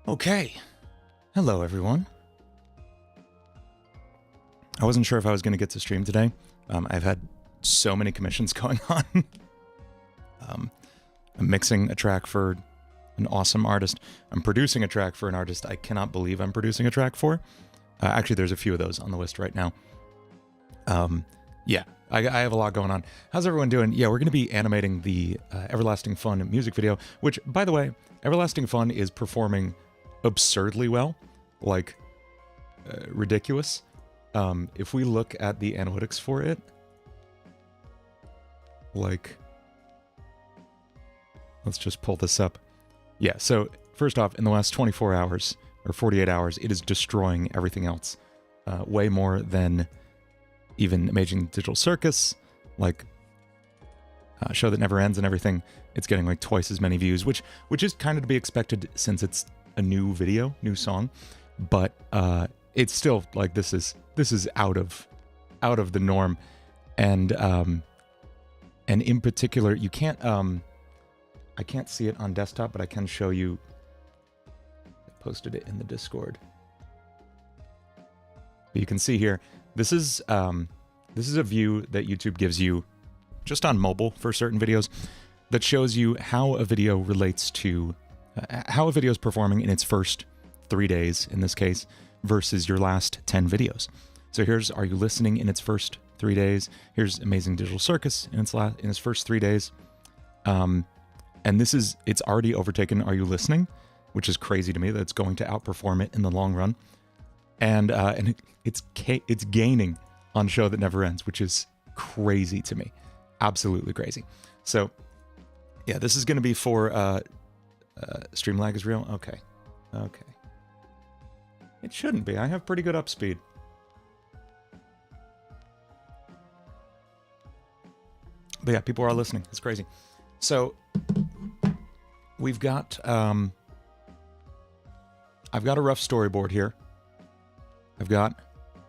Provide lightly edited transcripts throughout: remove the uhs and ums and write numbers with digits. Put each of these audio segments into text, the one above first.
Okay. Hello, everyone. I wasn't sure if I was going to get to stream today. I've had so many commissions going on. I'm mixing a track for an awesome artist. I'm producing a track for an artist I cannot believe I'm producing a track for. Actually, there's a few of those on the list right now. Yeah, I have a lot going on. How's everyone doing? Yeah, we're going to be animating the Everlasting Fun music video, which, by the way, Everlasting Fun is performing absurdly well, like ridiculous. If we look at the analytics for it, like, let's just pull this up. Yeah, so first off, in the last 24 hours, or 48 hours, it is destroying everything else. Way more than even Amazing Digital Circus, like Show That Never Ends and everything. It's getting like twice as many views, which is kind of to be expected since it's a new video, new song. But it's still like this is out of the norm, and in particular, you can't I can't see it on desktop, but I can show you. I posted it in the Discord. But you can see here, this is a view that YouTube gives you just on mobile for certain videos that shows you how a video relates to how a video is performing in its first 3 days, in this case, versus your last 10 videos. So here's Are You Listening in its first 3 days. Here's Amazing Digital Circus in its first 3 days. And it's already overtaken Are You Listening, which is crazy to me that it's going to outperform it in the long run. And it's gaining on Show That Never Ends, which is crazy to me. Absolutely crazy. So yeah, this is going to be for stream lag is real. Okay. It shouldn't be. I have pretty good up speed. But yeah, people are listening. It's crazy. So we've got I've got a rough storyboard here. I've got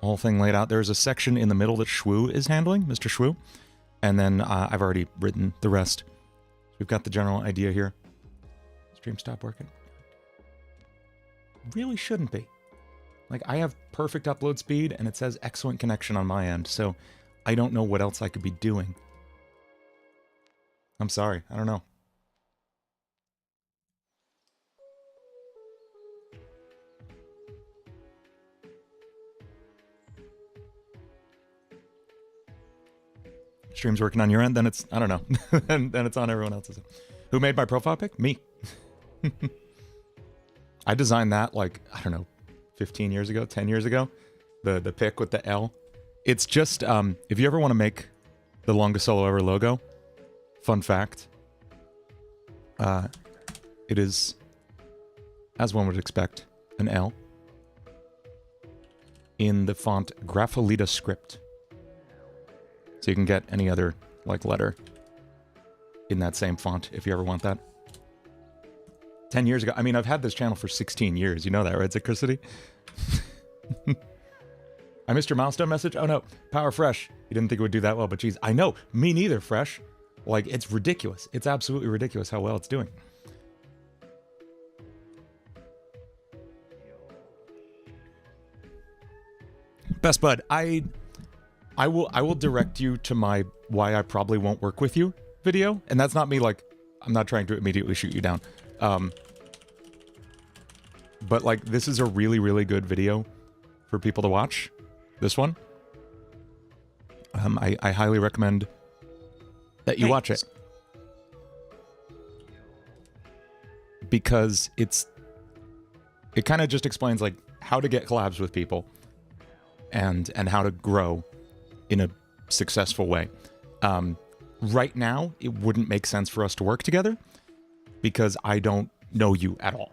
the whole thing laid out. There's a section in the middle that Shwoo is handling, Mr. Shwoo. And then I've already written the rest. We've got the general idea here. Stream stop working. Really shouldn't be. Like, I have perfect upload speed and it says excellent connection on my end, so I don't know what else I could be doing. I'm sorry, I don't know. Stream's working on your end, then it's, I don't know. then it's on everyone else's. Who made my profile pic? Me. I designed that like, I don't know, 15 years ago, 10 years ago. The pic with the L. It's just, if you ever want to make the longest solo ever logo, fun fact, it is, as one would expect, an L in the font Grapholita script. So you can get any other like letter in that same font if you ever want that. 10 years ago. I mean, I've had this channel for 16 years. You know that, right, Zicricity? I missed your milestone message? Oh no, Power Fresh. You didn't think it would do that well, but geez, I know. Me neither, Fresh. Like, it's ridiculous. It's absolutely ridiculous how well it's doing. Best Bud, I will direct you to my why I probably won't work with you video. And that's not me, like, I'm not trying to immediately shoot you down. But like, this is a really, really good video for people to watch. This one. I highly recommend that you watch it. Because it kind of just explains like how to get collabs with people and how to grow in a successful way. Right now, it wouldn't make sense for us to work together because I don't know you at all.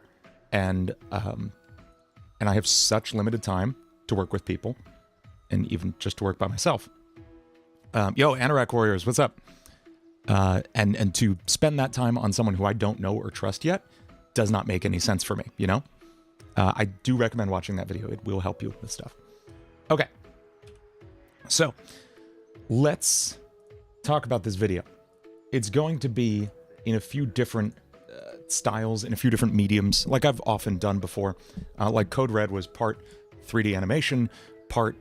And I have such limited time to work with people and even just to work by myself. Yo, Anorak Warriors, what's up? And to spend that time on someone who I don't know or trust yet does not make any sense for me, you know? I do recommend watching that video. It will help you with stuff. Okay. So, let's talk about this video. It's going to be in a few different styles in a few different mediums, like I've often done before. Like Code Red was part 3D animation, part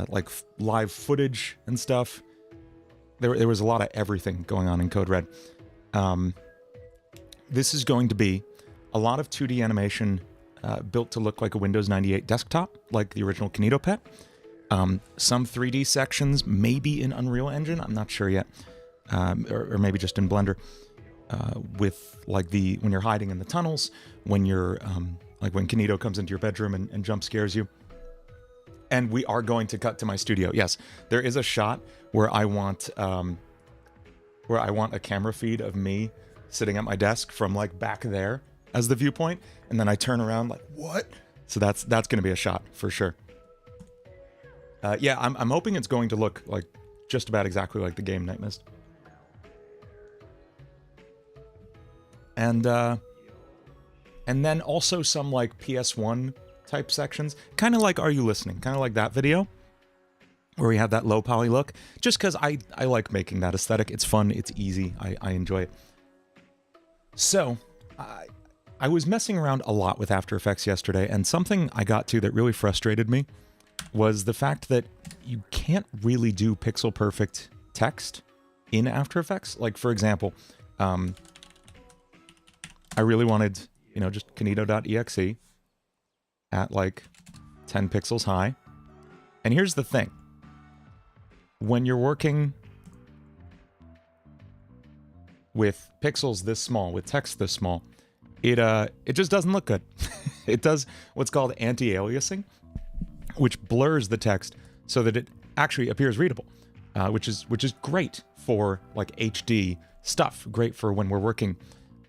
like live footage and stuff. There was a lot of everything going on in Code Red. This is going to be a lot of 2D animation built to look like a Windows 98 desktop, like the original KINITO pet. Some 3D sections, maybe in Unreal Engine, I'm not sure yet, or maybe just in Blender, with like when you're hiding in the tunnels, when you're, like when KINITO comes into your bedroom and jump scares you. And we are going to cut to my studio. Yes, there is a shot where I want a camera feed of me sitting at my desk from like back there as the viewpoint, and then I turn around like, what? So that's going to be a shot for sure. Yeah, I'm hoping it's going to look like just about exactly like the game Night Mist. And then also some like PS1 type sections, kind of like Are You Listening? Kind of like that video where we have that low poly look, just because I like making that aesthetic. It's fun, it's easy, I enjoy it. So I was messing around a lot with After Effects yesterday, and something I got to that really frustrated me was the fact that you can't really do pixel perfect text in After Effects. Like, for example, I really wanted, you know, just KINITO.exe at like 10 pixels high. And here's the thing. When you're working with pixels this small, with text this small, it just doesn't look good. It does what's called anti-aliasing, which blurs the text so that it actually appears readable, which is great for like HD stuff. Great for when we're working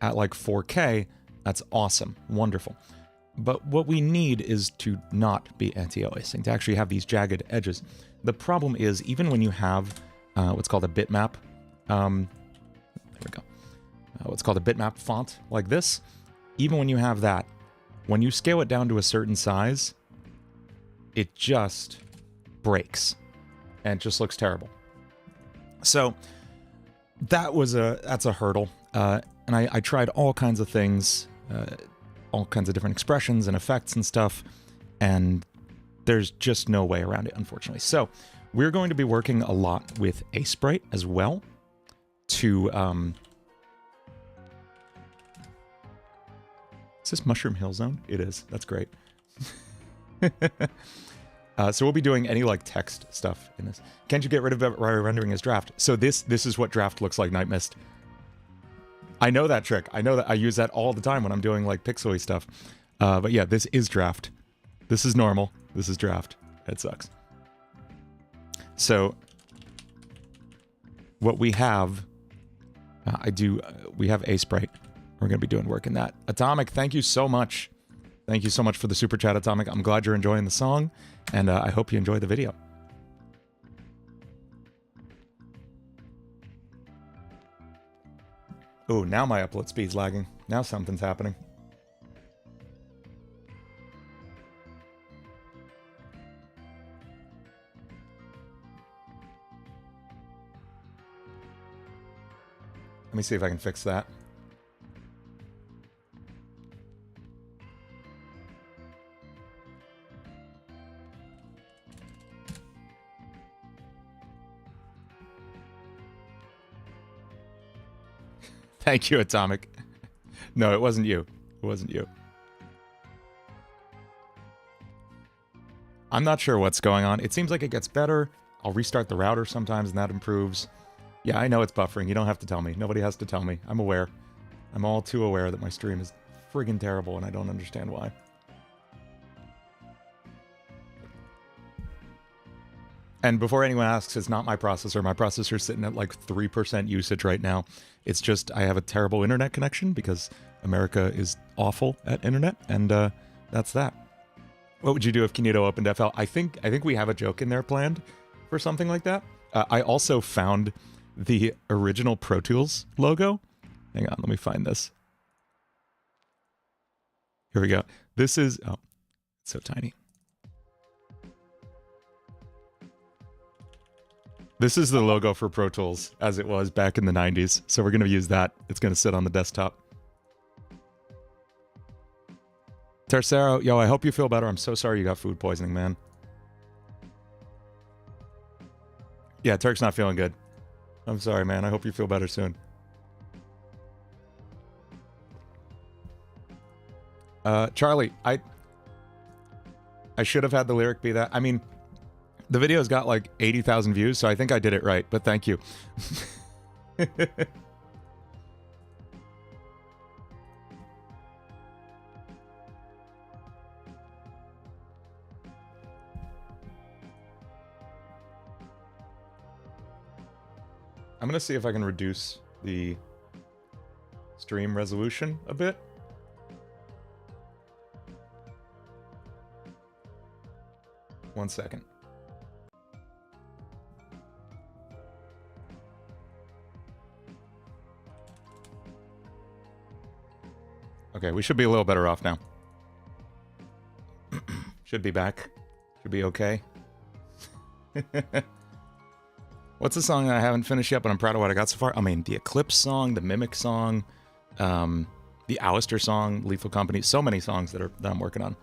at like 4K. That's awesome, wonderful. But what we need is to not be anti-aliasing, to actually have these jagged edges. The problem is, even when you have what's called a bitmap, there we go, what's called a bitmap font like this, even when you have that, when you scale it down to a certain size, it just breaks and it just looks terrible. So that's a hurdle. And I tried all kinds of things, all kinds of different expressions and effects and stuff, and there's just no way around it, unfortunately. So we're going to be working a lot with Aseprite as well to, is this Mushroom Hill Zone? It is. That's great. So we'll be doing any like text stuff in this. Can't you get rid of rendering as draft? So this is what draft looks like, Night Mist. I know that trick. I know that I use that all the time when I'm doing like pixely stuff. But yeah, this is draft. This is normal. This is draft. It sucks. So what we have, we have Aseprite. We're going to be doing work in that. Atomic, thank you so much. Thank you so much for the super chat, Atomic. I'm glad you're enjoying the song, and I hope you enjoy the video. Oh, now my upload speed's lagging. Now something's happening. Let me see if I can fix that. Thank you, Atomic. No, it wasn't you. It wasn't you. I'm not sure what's going on. It seems like it gets better. I'll restart the router sometimes and that improves. Yeah, I know it's buffering. You don't have to tell me. Nobody has to tell me. I'm aware. I'm all too aware that my stream is friggin' terrible and I don't understand why. And before anyone asks, it's not my processor. My processor's sitting at like 3% usage right now. It's just I have a terrible internet connection because America is awful at internet, and that's that. What would you do if KINITO opened FL? I think we have a joke in there planned for something like that. I also found the original Pro Tools logo. Hang on, let me find this. Here we go. This is, oh, it's so tiny. This is the logo for Pro Tools as it was back in the 90s. So we're going to use that. It's going to sit on the desktop. Tercero, yo, I hope you feel better. I'm so sorry you got food poisoning, man. Yeah, Turk's not feeling good. I'm sorry, man. I hope you feel better soon. Charlie, I should have had the lyric be that. I mean, the video's got like 80,000 views, so I think I did it right, but thank you. I'm gonna see if I can reduce the stream resolution a bit. One second. Okay, we should be a little better off now. Should be back. Should be okay. What's the song that I haven't finished yet, but I'm proud of what I got so far? I mean, the Eclipse song, the Mimic song, the Alistair song, Lethal Company. So many songs that I'm working on.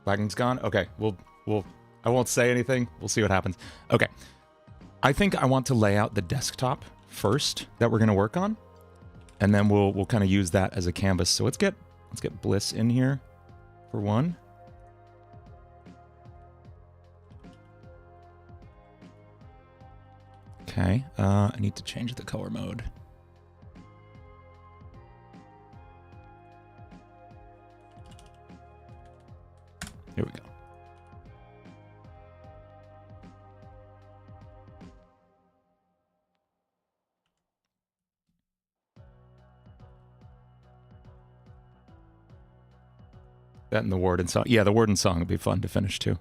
Lagging's gone? Okay, I won't say anything. We'll see what happens. Okay. I think I want to lay out the desktop first that we're going to work on, and then we'll kind of use that as a canvas. So let's get Bliss in here for one. Okay, I need to change the color mode. Here we go. That and the Warden song. Yeah, the Warden song would be fun to finish too.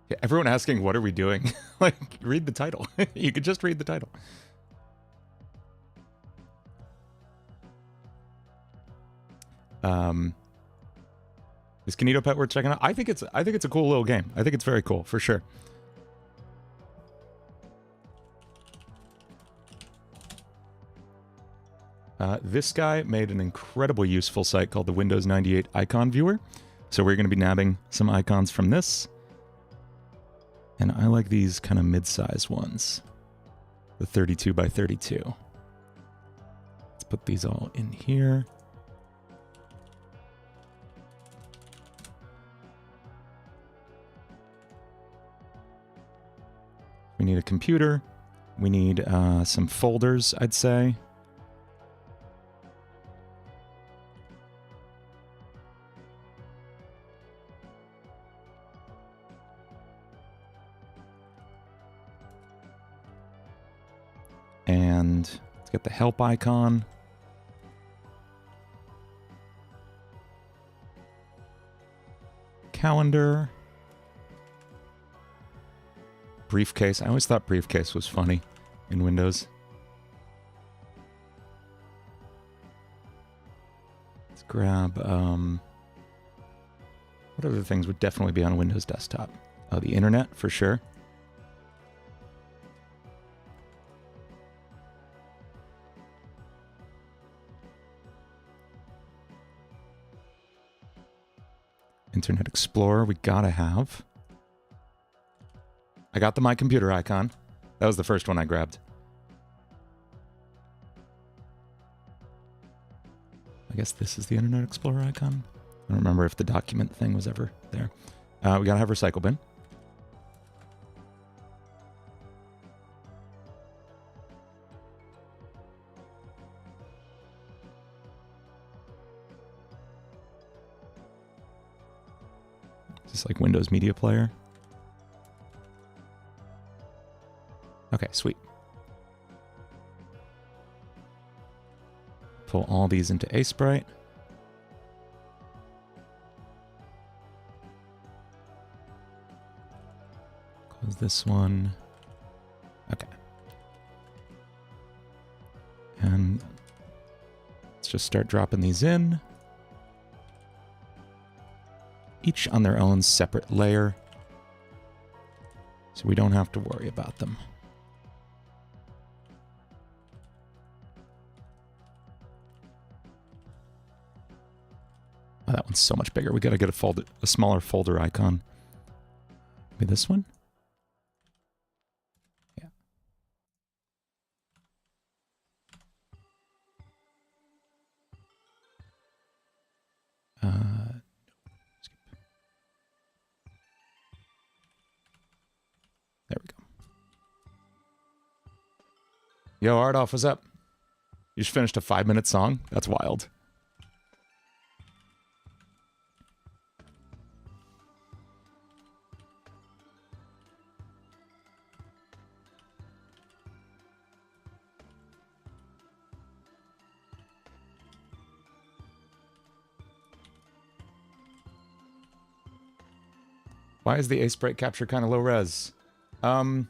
Yeah, everyone asking, what are we doing? Like, read the title. You could just read the title. Is KINITO Pet worth checking out? I think it's a cool little game. I think it's very cool, for sure. This guy made an incredibly useful site called the Windows 98 Icon Viewer. So we're going to be nabbing some icons from this. And I like these kind of mid-size ones. The 32 by 32. Let's put these all in here. We need a computer. We need some folders, I'd say. And let's get the help icon. Calendar. Briefcase. I always thought briefcase was funny in Windows. Let's grab, what other things would definitely be on a Windows desktop? Oh, the internet, for sure. Internet Explorer, we gotta have. I got the My Computer icon. That was the first one I grabbed. I guess this is the Internet Explorer icon. I don't remember if the document thing was ever there. We gotta have Recycle Bin. Is this like Windows Media Player? Okay, sweet. Pull all these into Sprite. Close this one. Okay. And let's just start dropping these in. Each on their own separate layer, so we don't have to worry about them. Oh, that one's so much bigger. We gotta get a smaller folder icon. Maybe this one? Yeah. There we go. Yo, Ardoff, what's up? You just finished a 5-minute song? That's wild. Why is the sprite capture kind of low res? I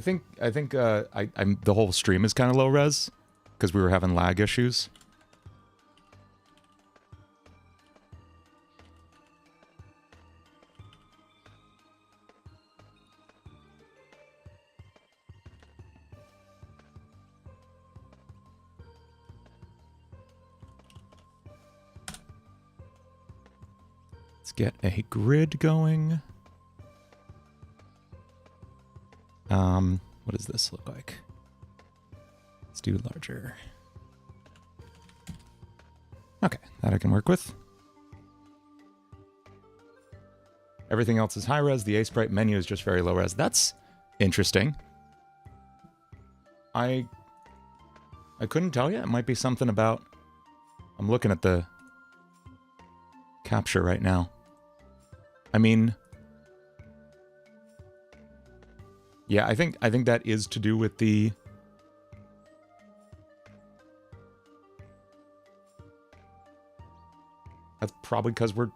think the whole stream is kind of low res because we were having lag issues. Let's get a grid going. What does this look like? Let's do larger. Okay, that I can work with. Everything else is high res. The sprite menu is just very low res. That's interesting. I couldn't tell you. It might be something about... I'm looking at the capture right now. I mean... Yeah, I think that is to do with the... That's probably because we're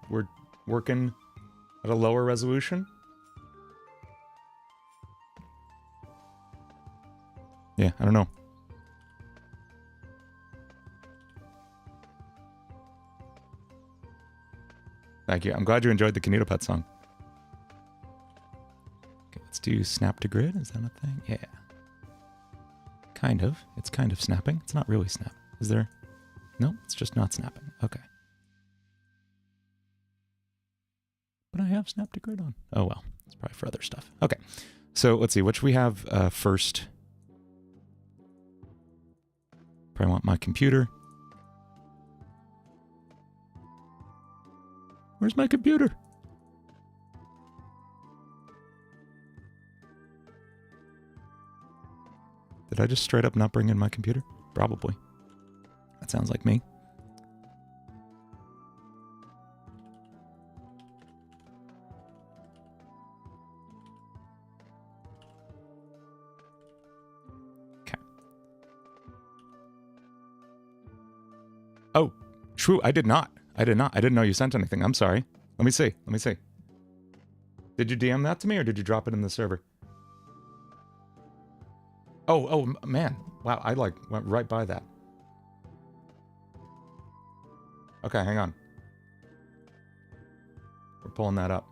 working at a lower resolution. Yeah, I don't know. Thank you. I'm glad you enjoyed the KINITO Pet song. Okay, let's do snap to grid. Is that a thing? Yeah. Kind of. It's kind of snapping. It's not really snap. Is there? No, it's just not snapping. Okay. But I have snap to grid on. Oh well. It's probably for other stuff. Okay. So let's see. What should we have first? Probably want my computer. Where's my computer? Did I just straight up not bring in my computer? Probably. That sounds like me. Okay. Oh, true. I did not. I didn't know you sent anything. I'm sorry. Let me see. Let me see. Did you DM that to me or did you drop it in the server? Oh, man. Wow, I like went right by that. Okay, hang on. We're pulling that up.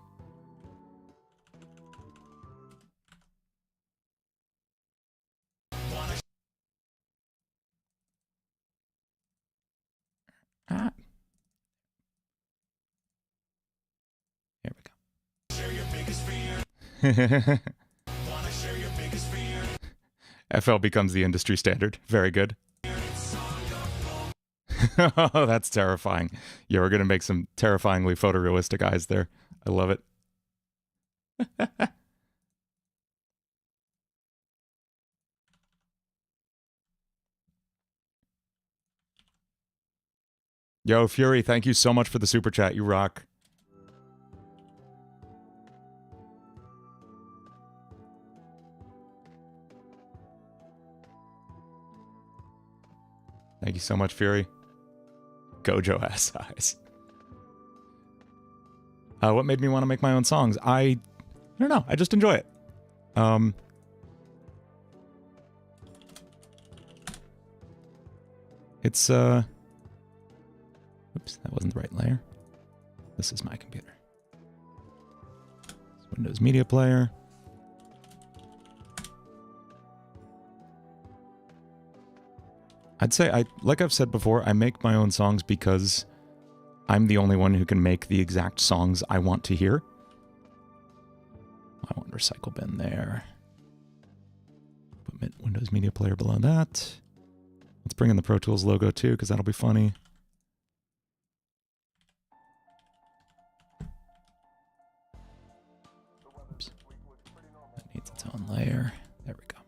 Ah. Here we go. Share your biggest fear. Wanna share your biggest fear. FL becomes the industry standard. Very good. Oh, that's terrifying. Yeah, we're gonna make some terrifyingly photorealistic eyes there. I love it. Yo, Fury, thank you so much for the super chat. You rock. Thank you so much, Fury. Gojo ass eyes. What made me want to make my own songs? I don't know. I just enjoy it. It's oops, that wasn't the right layer. This is my computer. It's Windows Media Player. I'd say like I've said before, I make my own songs because I'm the only one who can make the exact songs I want to hear. I want recycle bin there. Put Windows Media Player below that. Let's bring in the Pro Tools logo too, because that'll be funny. Oops. That needs its own layer. There we go.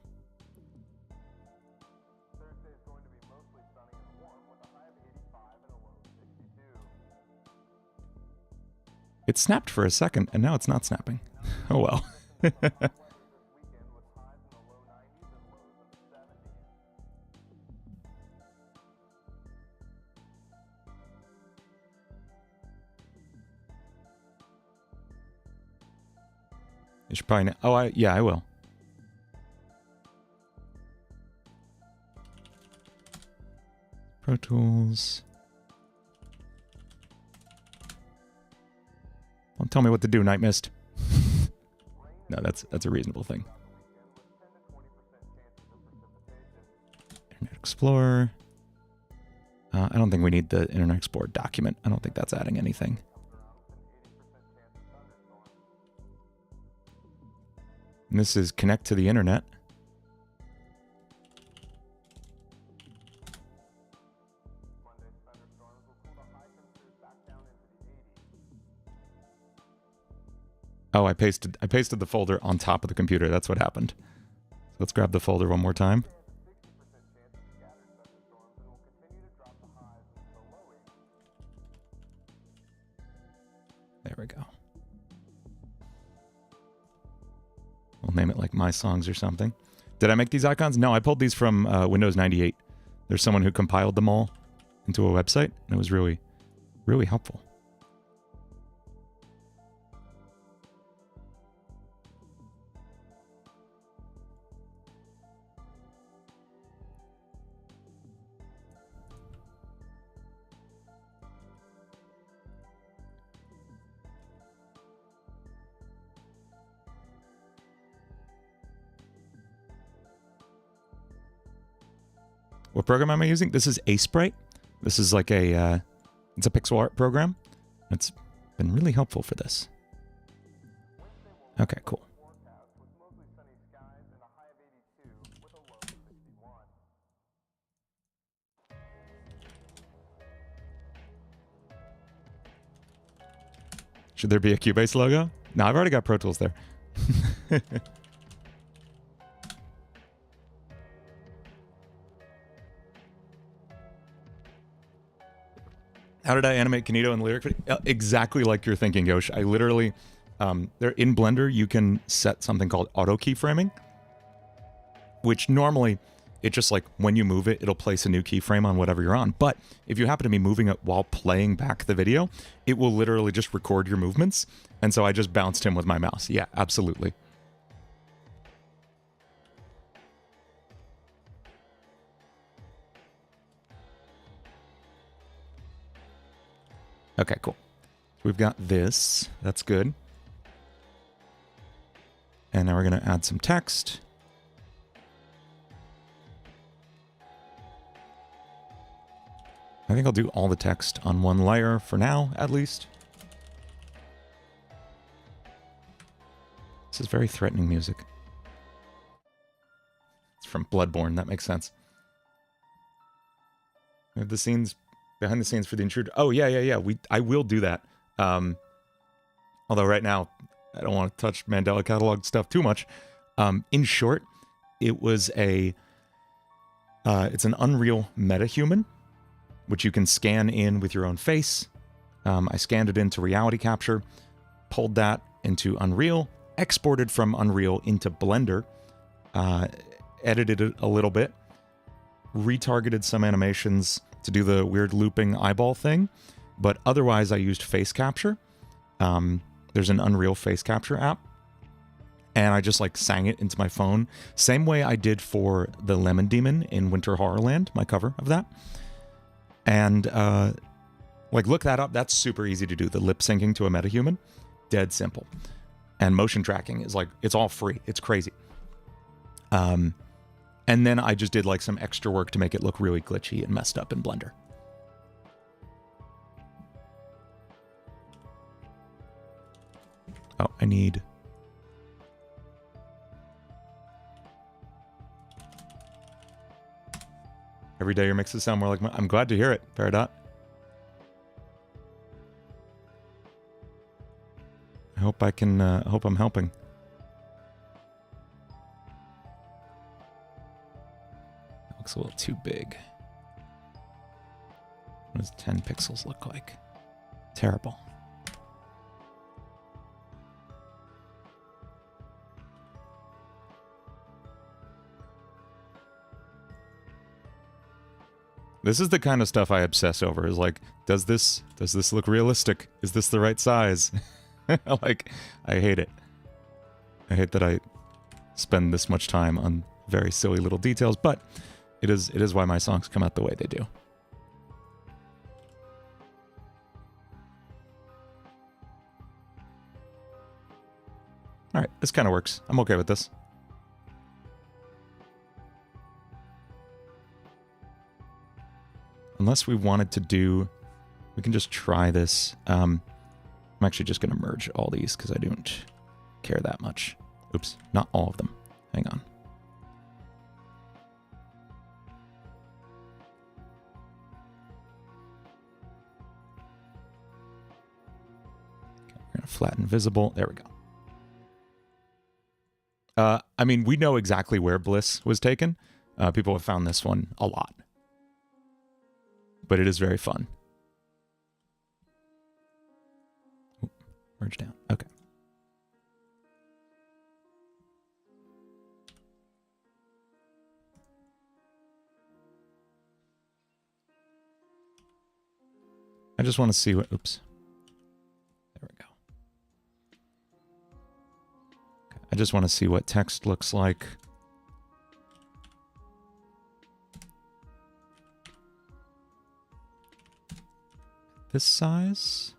It snapped for a second, and now it's not snapping. Oh well. You should probably... Oh, yeah, I will. Pro Tools... Don't tell me what to do, Night Mist. No, that's a reasonable thing. Internet Explorer. I don't think we need the Internet Explorer document. I don't think that's adding anything. And this is connect to the internet. Oh, I pasted the folder on top of the computer. That's what happened. So let's grab the folder one more time. There we go. We'll name it like My Songs or something. Did I make these icons? No, I pulled these from Windows 98. There's someone who compiled them all into a website, and it was really, really helpful. What program am I using? This is Sprite. This is like a, it's a pixel art program. It's been really helpful for this. Okay, cool. Should there be a Cubase logo? No, I've already got Pro Tools there. How did I animate KINITO in the lyric video? Exactly like you're thinking, Yosh. I literally, there in Blender, you can set something called auto keyframing, which normally, it just like, when you move it, it'll place a new keyframe on whatever you're on. But if you happen to be moving it while playing back the video, it will literally just record your movements. And so I just bounced him with my mouse. Yeah, absolutely. Okay, cool. We've got this. That's good. And now we're going to add some text. I think I'll do all the text on one layer for now, at least. This is very threatening music. It's from Bloodborne, that makes sense. We have the scenes... behind the scenes for the intruder. Oh, yeah. I will do that. Although right now, I don't want to touch Mandela catalog stuff too much. In short, it was it's an Unreal MetaHuman, which you can scan in with your own face. I scanned it into reality capture, pulled that into Unreal, exported from Unreal into Blender, edited it a little bit, retargeted some animations to do the weird looping eyeball thing, but otherwise I used face capture. There's an Unreal face capture app, and I just like sang it into my phone, same way I did for the Lemon Demon in Winter Horrorland, my cover of that. And like look that up. That's super easy to do. The lip syncing to a MetaHuman, dead simple. And motion tracking is like, it's all free. It's crazy. And then I just did like some extra work to make it look really glitchy and messed up in Blender. Oh, I need... Every day your mixes sound more like my... I'm glad to hear it, Peridot. I hope I can, I hope I'm helping. That looks a little too big. What does 10 pixels look like? Terrible. This is the kind of stuff I obsess over, is like, does this look realistic? Is this the right size? Like, I hate it. I hate that I spend this much time on very silly little details, but it is why my songs come out the way they do. Alright, this kind of works. I'm okay with this. Unless we wanted to do... We can just try this. I'm actually just going to merge all these because I don't care that much. Oops, not all of them. Hang on. Okay, we're going to flatten visible. There we go. I mean, we know exactly where Bliss was taken. People have found this one a lot. But it is very fun. Ooh, merge down. Okay. I just want to see what... Oops. There we go. Okay. I just want to see what text looks like. This size?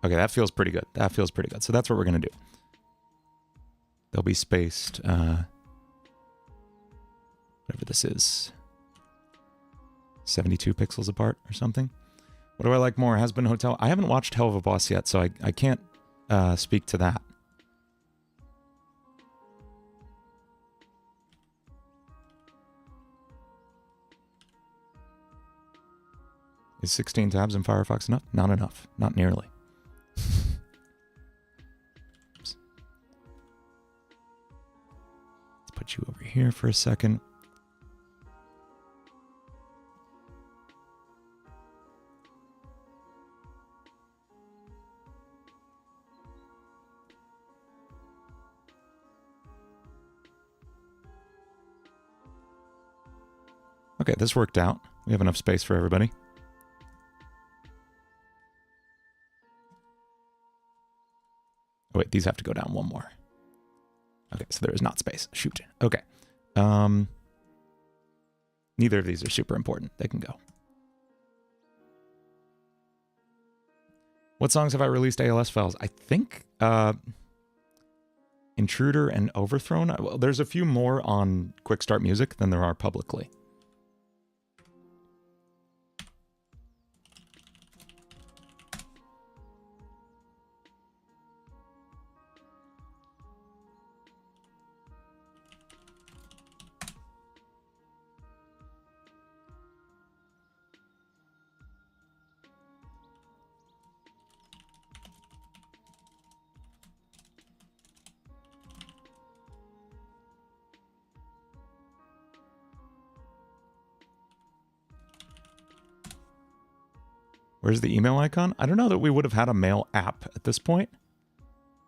Okay, that feels pretty good. That feels pretty good. So that's what we're going to do. They'll be spaced, whatever this is, 72 pixels apart or something. What do I like more? Has Been Hotel? I haven't watched Hell of a Boss yet, so I can't speak to that. Is 16 tabs in Firefox enough? Not enough. Not nearly. Let's put you over here for a second. Okay, this worked out. We have enough space for everybody. Oh, wait, these have to go down one more. Okay, so there is not space. Shoot. Okay. Neither of these are super important. They can go. What songs have I released ALS files? I think Intruder and Overthrown. Well, there's a few more on Quick Start Music than there are publicly. Where's the email icon? I don't know that we would have had a mail app at this point.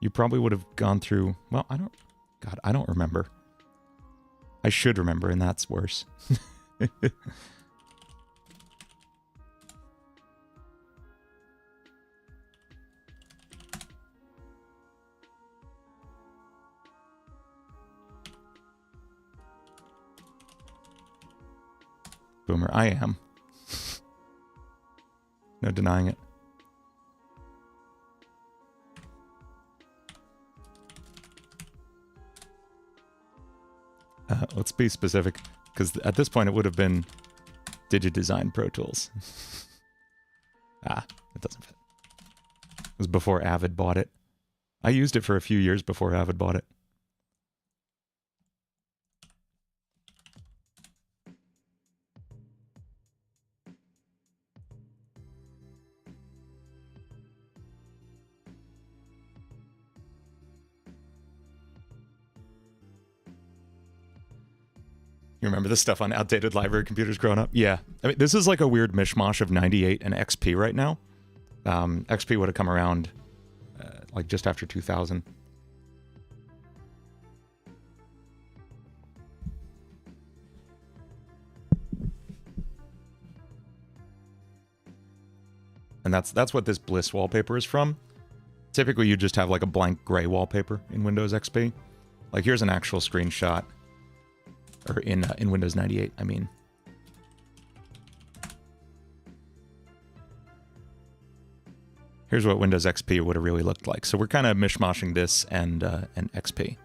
You probably would have gone through... Well, God, I don't remember. I should remember, and that's worse. Boomer, I am. No denying it. Let's be specific, because at this point it would have been DigiDesign Pro Tools. Ah, it doesn't fit. was before Avid bought it. I used it for a few years before Avid bought it. You remember this stuff on outdated library computers growing up? Yeah. I mean, this is like a weird mishmash of 98 and XP right now. XP would have come around like just after 2000. And that's what this Bliss wallpaper is from. Typically, you just have like a blank gray wallpaper in Windows XP. Like here's an actual screenshot. Or in Windows 98, I mean. Here's what Windows XP would have really looked like. So we're kind of mishmashing this and XP.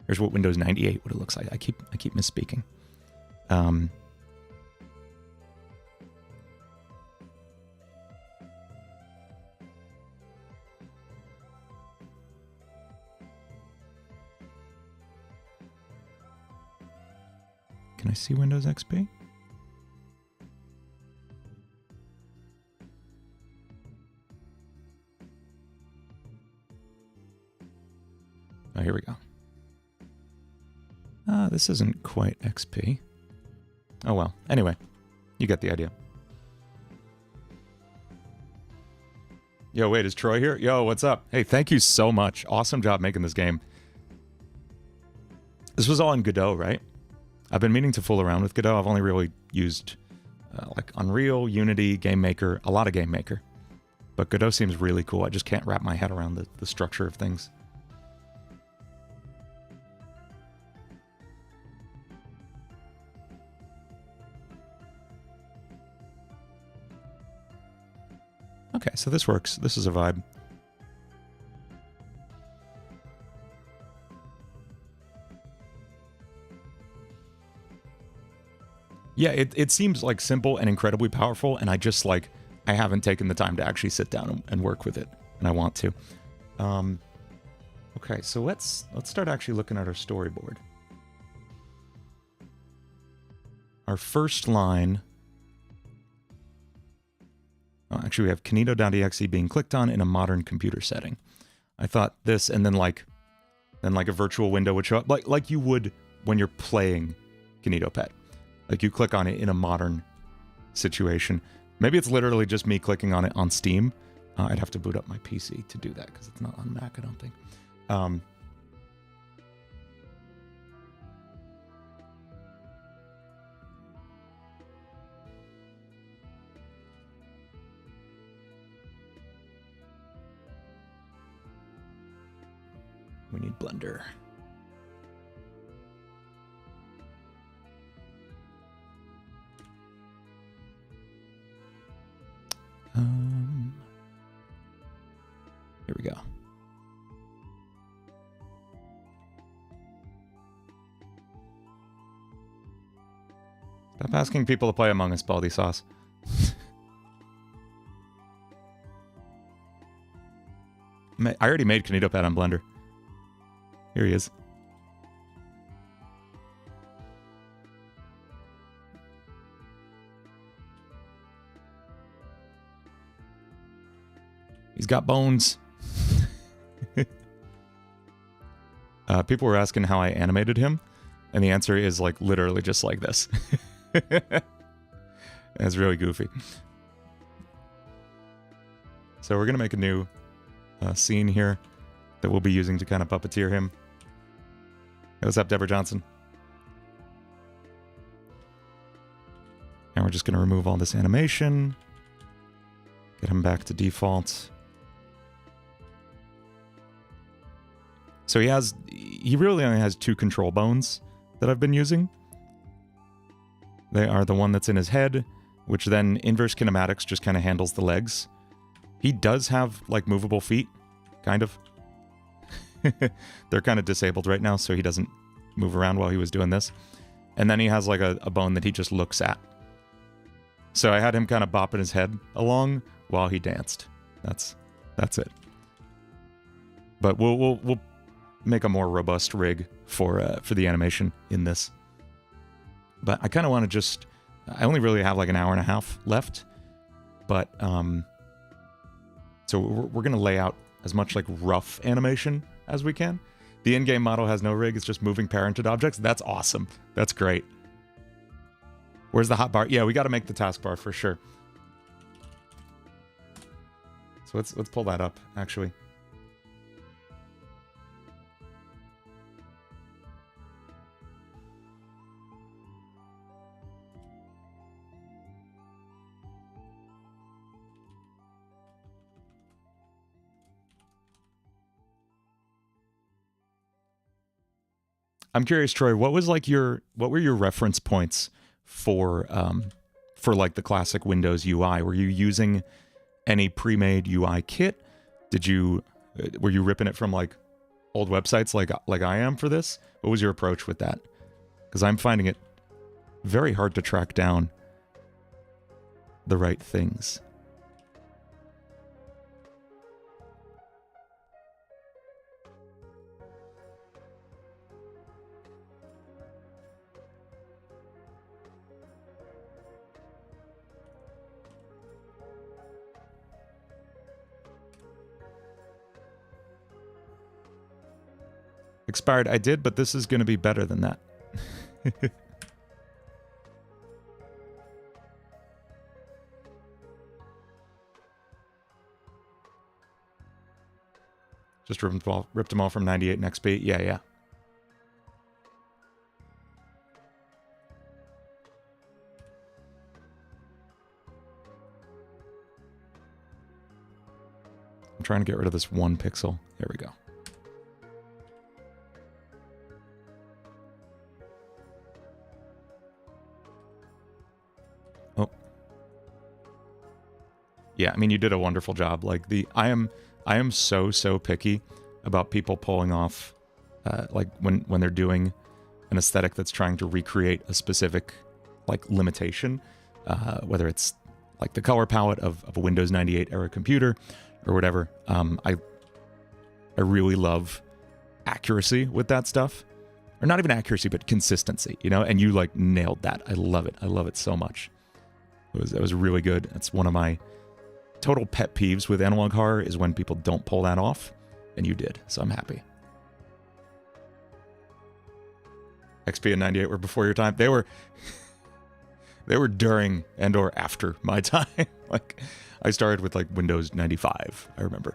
Here's what Windows 98 would have looked like. I keep misspeaking. Can I see Windows XP? Oh, here we go. This isn't quite XP. Oh well. Anyway, you get the idea. Yo, wait, is Troy here? Yo, what's up? Hey, thank you so much. Awesome job making this game. This was all in Godot, right? I've been meaning to fool around with Godot. I've only really used like Unreal, Unity, Game Maker, a lot of Game Maker. But Godot seems really cool. I just can't wrap my head around the structure of things. Okay, so this works. This is a vibe. Yeah, it seems like simple and incredibly powerful, and I just like, I haven't taken the time to actually sit down and work with it, and I want to. Okay, so let's start actually looking at our storyboard. Our first line. Oh, actually, we have KINITO.exe being clicked on in a modern computer setting. I thought this, and then like a virtual window would show up, like you would when you're playing KINITO Pet. Like you click on it in a modern situation. Maybe it's literally just me clicking on it on Steam. I'd have to boot up my PC to do that because it's not on Mac, I don't think. We need Blender. Here we go. Stop asking people to play Among Us, Baldy Sauce. I already made KINITO Pet on Blender. Here he is. He's got bones. People were asking how I animated him, and the answer is like literally just like this. It's really goofy. So we're gonna make a new scene here that we'll be using to kind of puppeteer him. Hey, what's up, Deborah Johnson? And we're just gonna remove all this animation, get him back to default. So he really only has 2 control bones that I've been using. They are the one that's in his head, which then inverse kinematics just kind of handles the legs. He does have like movable feet, kind of. They're kind of disabled right now, so he doesn't move around while he was doing this. And then he has like a bone that he just looks at. So I had him kind of bopping his head along while he danced. That's That's it. But we'll make a more robust rig for the animation in this. But I kind of want to just... I only really have like an hour and a half left. But, so we're going to lay out as much like rough animation as we can. The in-game model has no rig. It's just moving parented objects. That's awesome. That's great. Where's the hotbar? Yeah, we got to make the taskbar for sure. So let's pull that up, actually. I'm curious, Troy, what were your reference points for like the classic Windows UI? Were you using any pre-made UI kit? Were you ripping it from like old websites like I am for this? What was your approach with that? Because I'm finding it very hard to track down the right things. Expired, I did, but this is going to be better than that. Just ripped them all from 98 and XP. Yeah. I'm trying to get rid of this 1 pixel. There we go. Yeah, I mean, you did a wonderful job. Like I am so picky about people pulling off, like when they're doing an aesthetic that's trying to recreate a specific like limitation, whether it's like the color palette of a Windows 98 era computer or whatever. I really love accuracy with that stuff, or not even accuracy, but consistency. You know, and you like nailed that. I love it. I love it so much. It was really good. It's one of my total pet peeves with analog horror is when people don't pull that off, and you did, so I'm happy. XP and 98 were before your time. They were during and or after my time. Like, I started with like Windows 95, I remember.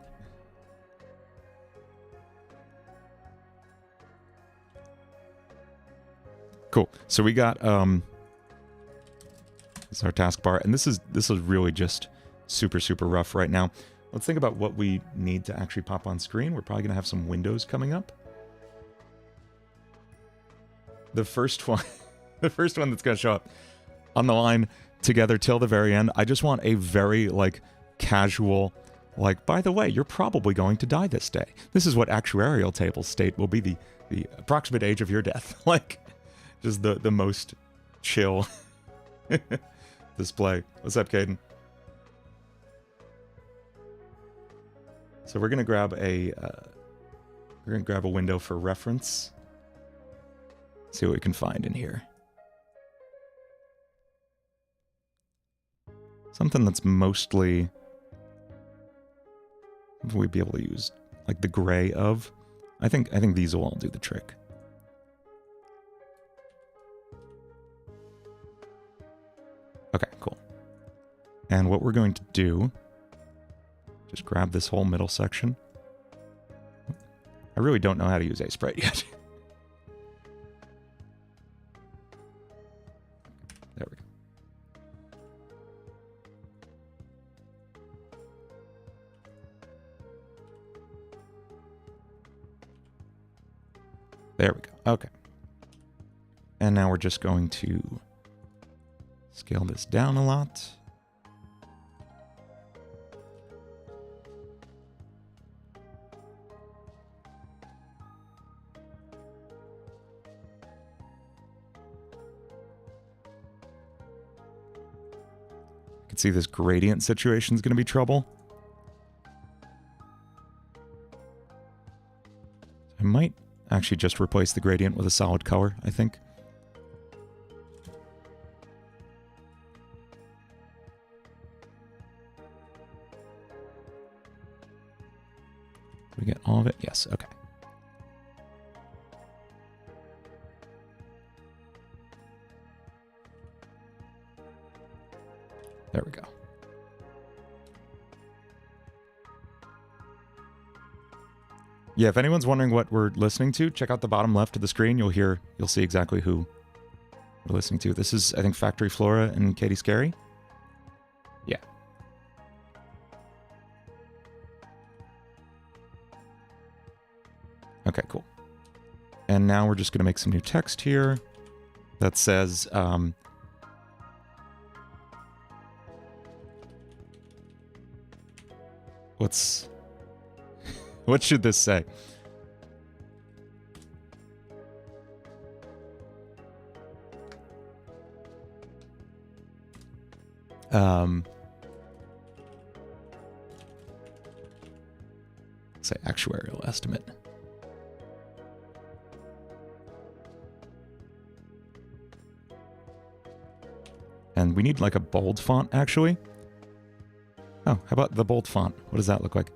Cool. So we got this is our taskbar, and this is really just super rough right now. Let's think about what we need to actually pop on screen. We're probably going to have some windows coming up. The first one, that's going to show up on the line together till the very end. I just want a very like casual, like, by the way, you're probably going to die this day. This is what actuarial tables state will be the approximate age of your death. Like, just the most chill display. What's up, Caden? So we're gonna grab a window for reference. See what we can find in here. Something that's mostly we'd be able to use like the gray of. I think these will all do the trick. Okay, cool. And what we're going to do, just grab this whole middle section. I really don't know how to use Sprite yet. There we go. There we go. Okay. And now we're just going to scale this down a lot. See, this gradient situation is going to be trouble. I might actually just replace the gradient with a solid color, I think. Did we get all of it? Yes, okay. There we go. Yeah, if anyone's wondering what we're listening to, check out the bottom left of the screen. You'll see exactly who we're listening to. This is, I think, Factory Flora and Katie Scary. Yeah. Okay, cool. And now we're just going to make some new text here that says, what should this say? Say actuarial estimate. And we need like a bold font, actually. Oh, how about the bold font? What does that look like?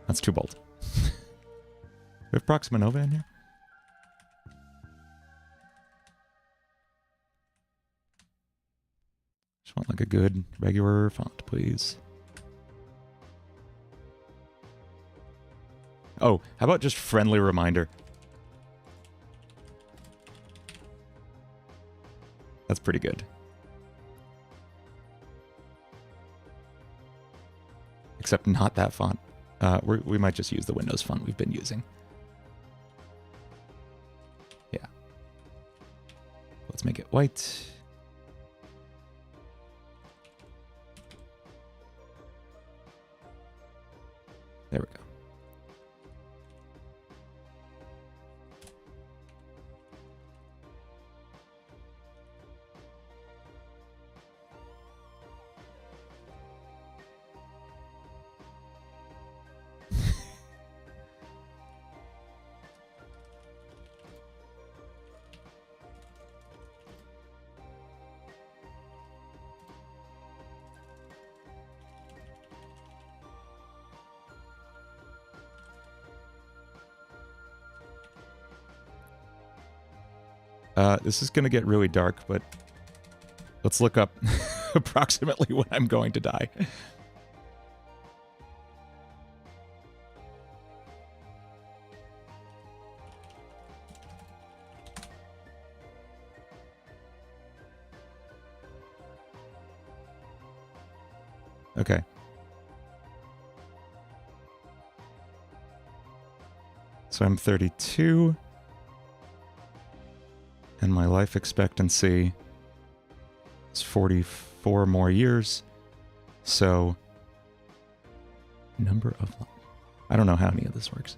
That's too bold. We have Proxima Nova in here? Just want like a good regular font, please. Oh, how about just friendly reminder? That's pretty good. Except not that font. We might just use the Windows font we've been using. Yeah. Let's make it white. There we go. This is going to get really dark, but let's look up approximately when I'm going to die. Okay. So I'm 32. And my life expectancy is 44 more years. So, number of... I don't know how any of this works.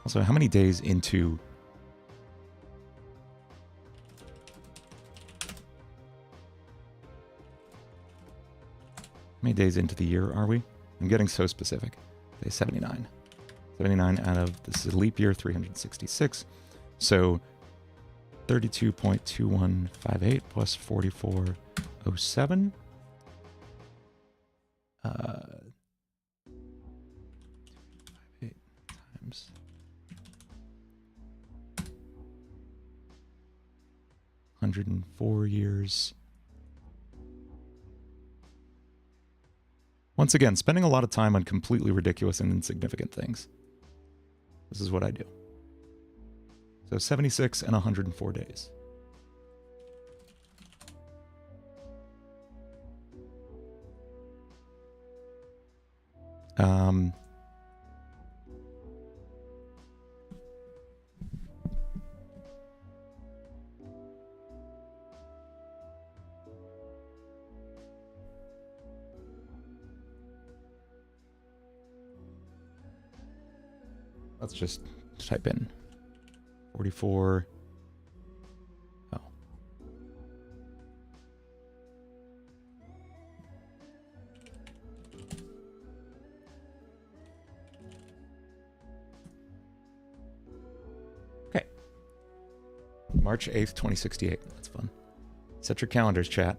Also, how many days into... How many days into the year are we? I'm getting so specific. Day 79. 79 out of, this is a leap year, 366. So 32.2158 plus 4407. 58 times 104 years. Once again, spending a lot of time on completely ridiculous and insignificant things. This is what I do. So 76 and 104 days. Let's just type in 44. Oh. March 8th, 2068. That's fun. Set your calendars, chat.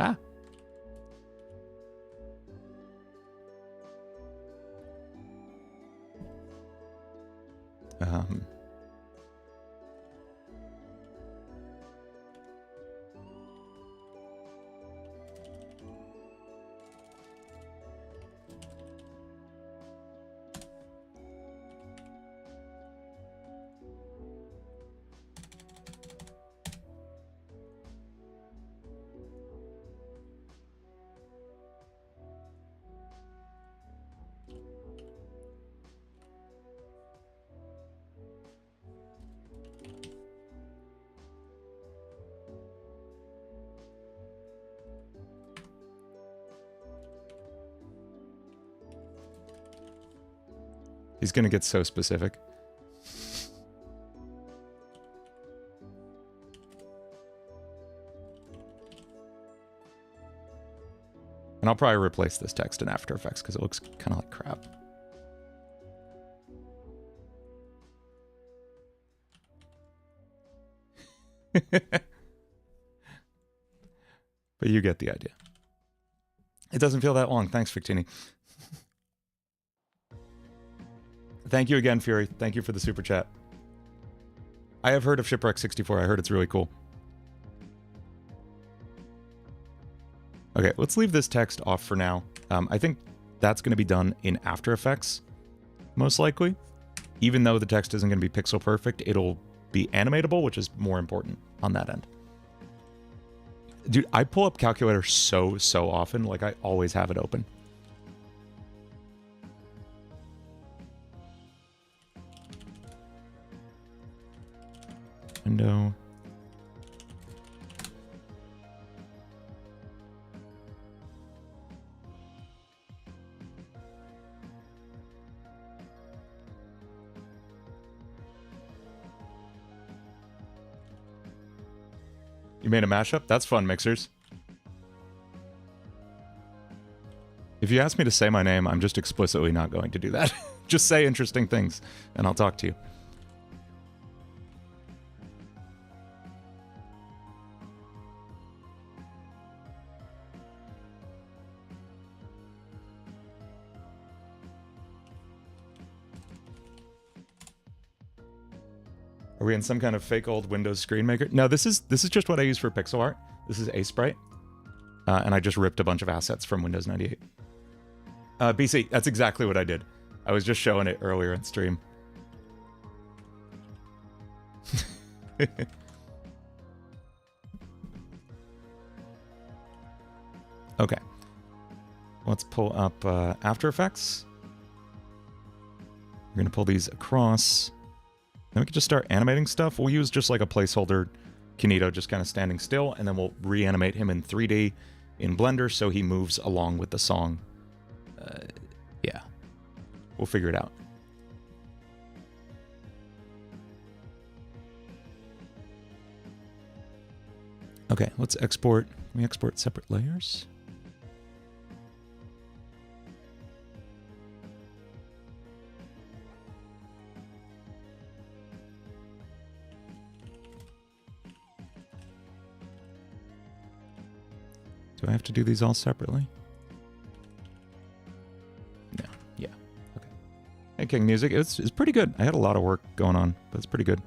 Ah. He's going to get so specific. And I'll probably replace this text in After Effects because it looks kind of like crap. But you get the idea. It doesn't feel that long. Thanks, Victini. Thank you again, Fury. Thank you for the super chat. I have heard of Shipwreck 64. I heard it's really cool. Okay, let's leave this text off for now. I think that's going to be done in After Effects, most likely. Even though the text isn't going to be pixel perfect, it'll be animatable, which is more important on that end. Dude, I pull up Calculator so often. Like, I always have it open. Window. You made a mashup? That's fun, Mixers. If you ask me to say my name, I'm just explicitly not going to do that. Just say interesting things, and I'll talk to you. Are we in some kind of fake old Windows screen maker? No, this is just what I use for pixel art. This is Aseprite. And I just ripped a bunch of assets from Windows 98. BC, that's exactly what I did. I was just showing it earlier in stream. Okay. Let's pull up After Effects. We're going to pull these across. Then we can just start animating stuff. We'll use just like a placeholder KINITO just kind of standing still, and then we'll reanimate him in 3D in Blender so he moves along with the song. Yeah. We'll figure it out. Okay, let's export. Can we export separate layers? Do I have to do these all separately? No. Yeah. Okay. Hey, King Music. It's pretty good. I had a lot of work going on, but it's pretty good.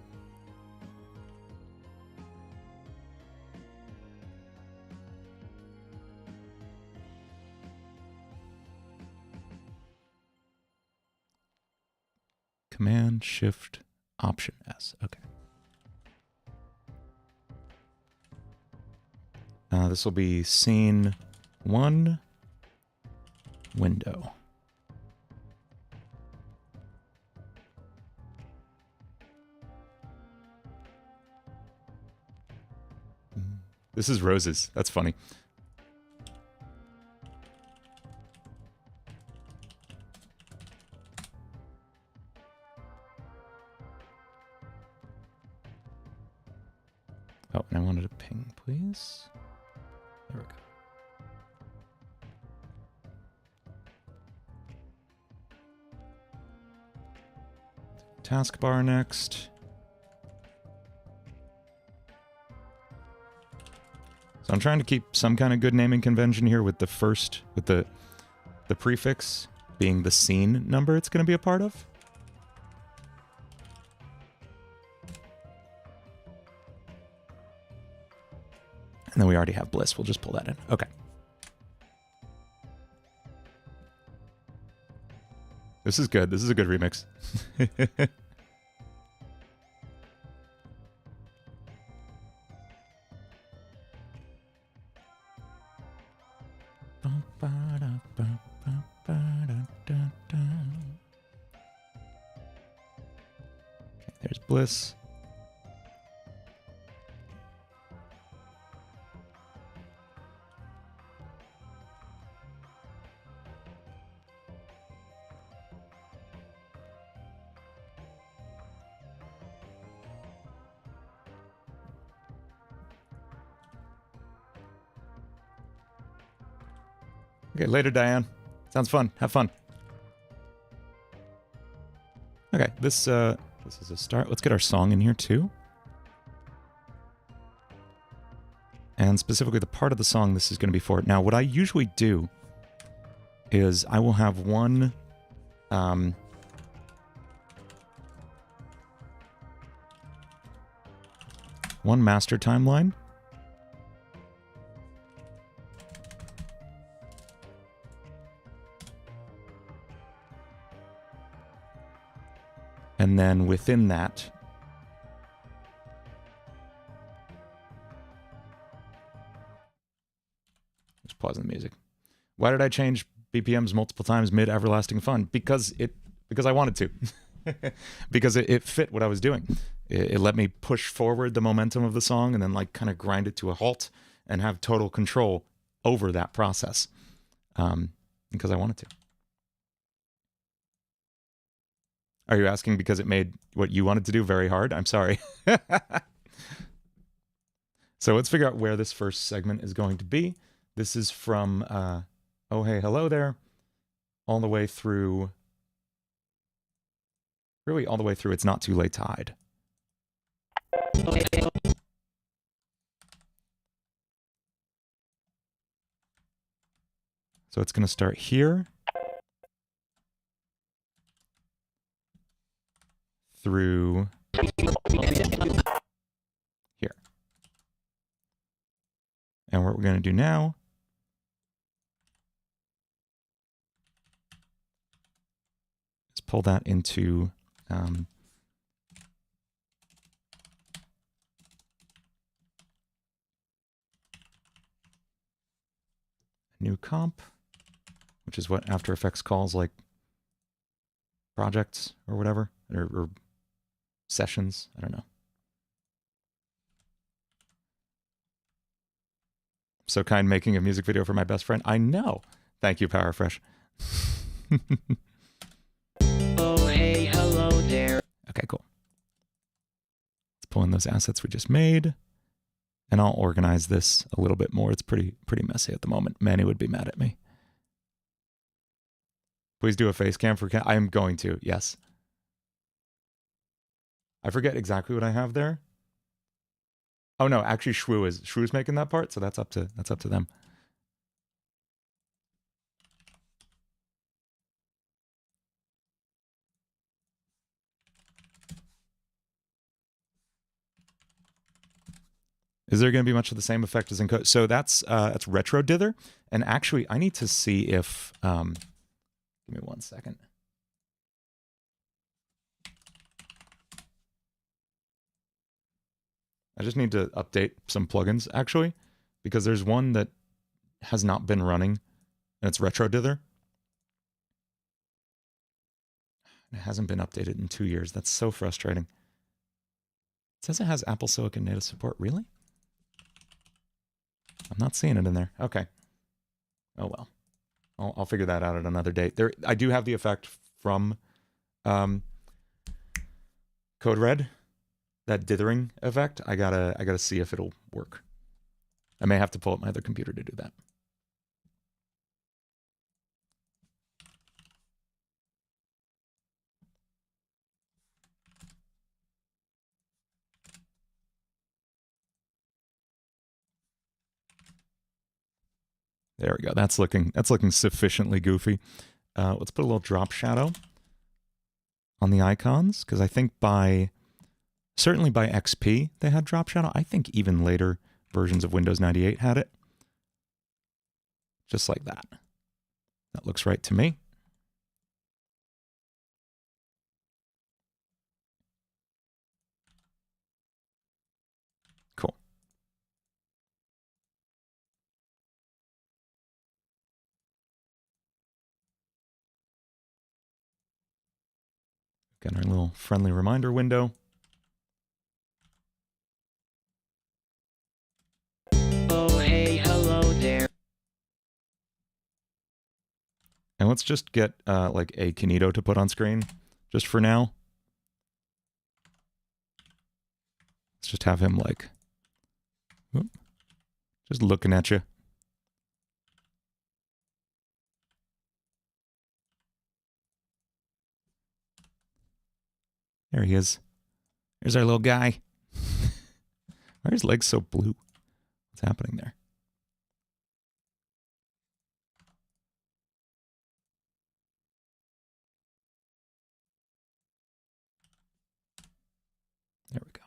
Command Shift Option S. Okay. This will be scene 1 window. This is roses. That's funny. Oh, and I wanted a ping, please. There we go. Taskbar next. So I'm trying to keep some kind of good naming convention here with the first, with the prefix being the scene number it's going to be a part of. And then we already have Bliss. We'll just pull that in. Okay. This is good. This is a good remix. There's Bliss. Okay, later, Diane. Sounds fun. Have fun. Okay, this is a start. Let's get our song in here too. And specifically the part of the song this is going to be for. Now, what I usually do is I will have one master timeline. And then within that, just pausing the music. Why did I change BPMs multiple times mid Everlasting Fun? Because I wanted to. Because it fit what I was doing. It let me push forward the momentum of the song and then like kind of grind it to a halt and have total control over that process. Because I wanted to. Are you asking because it made what you wanted to do very hard? I'm sorry. So let's figure out where this first segment is going to be. This is from Oh Hey Hello There, all the way through, really all the way through It's Not Too Late to Hide. So it's going to start here. Through here. And what we're going to do now is pull that into new comp, which is what After Effects calls like projects or whatever, or sessions. I don't know. So kind making a music video for my best friend. I know. Thank you, Powerfresh. Oh, hey, hello there. Okay, cool. Let's pull in those assets we just made. And I'll organize this a little bit more. It's pretty messy at the moment. Manny would be mad at me. Please do a face cam for I am going to, yes. I forget exactly what I have there. Oh no, actually Shwoo's making that part, so that's up to them. Is there going to be much of the same effect as in code? So that's retro dither, and actually I need to see if give me 1 second. I just need to update some plugins, actually, because there's one that has not been running, and it's retro dither. It hasn't been updated in 2 years. That's so frustrating. It says it has Apple Silicon native support. Really? I'm not seeing it in there. Okay. Oh, well. I'll figure that out at another date. I do have the effect from Code Red. That dithering effect, I gotta see if it'll work. I may have to pull up my other computer to do that. There we go. That's looking sufficiently goofy. Let's put a little drop shadow on the icons, because I think certainly by XP they had drop shadow. I think even later versions of Windows 98 had it. Just like that. That looks right to me. Cool. Got our little friendly reminder window. Oh hey, hello there. And let's just get like a KINITO to put on screen, just for now. Let's just have him like, whoop, just looking at you. There he is. There's our little guy. Why are his legs so blue? What's happening there? There we go.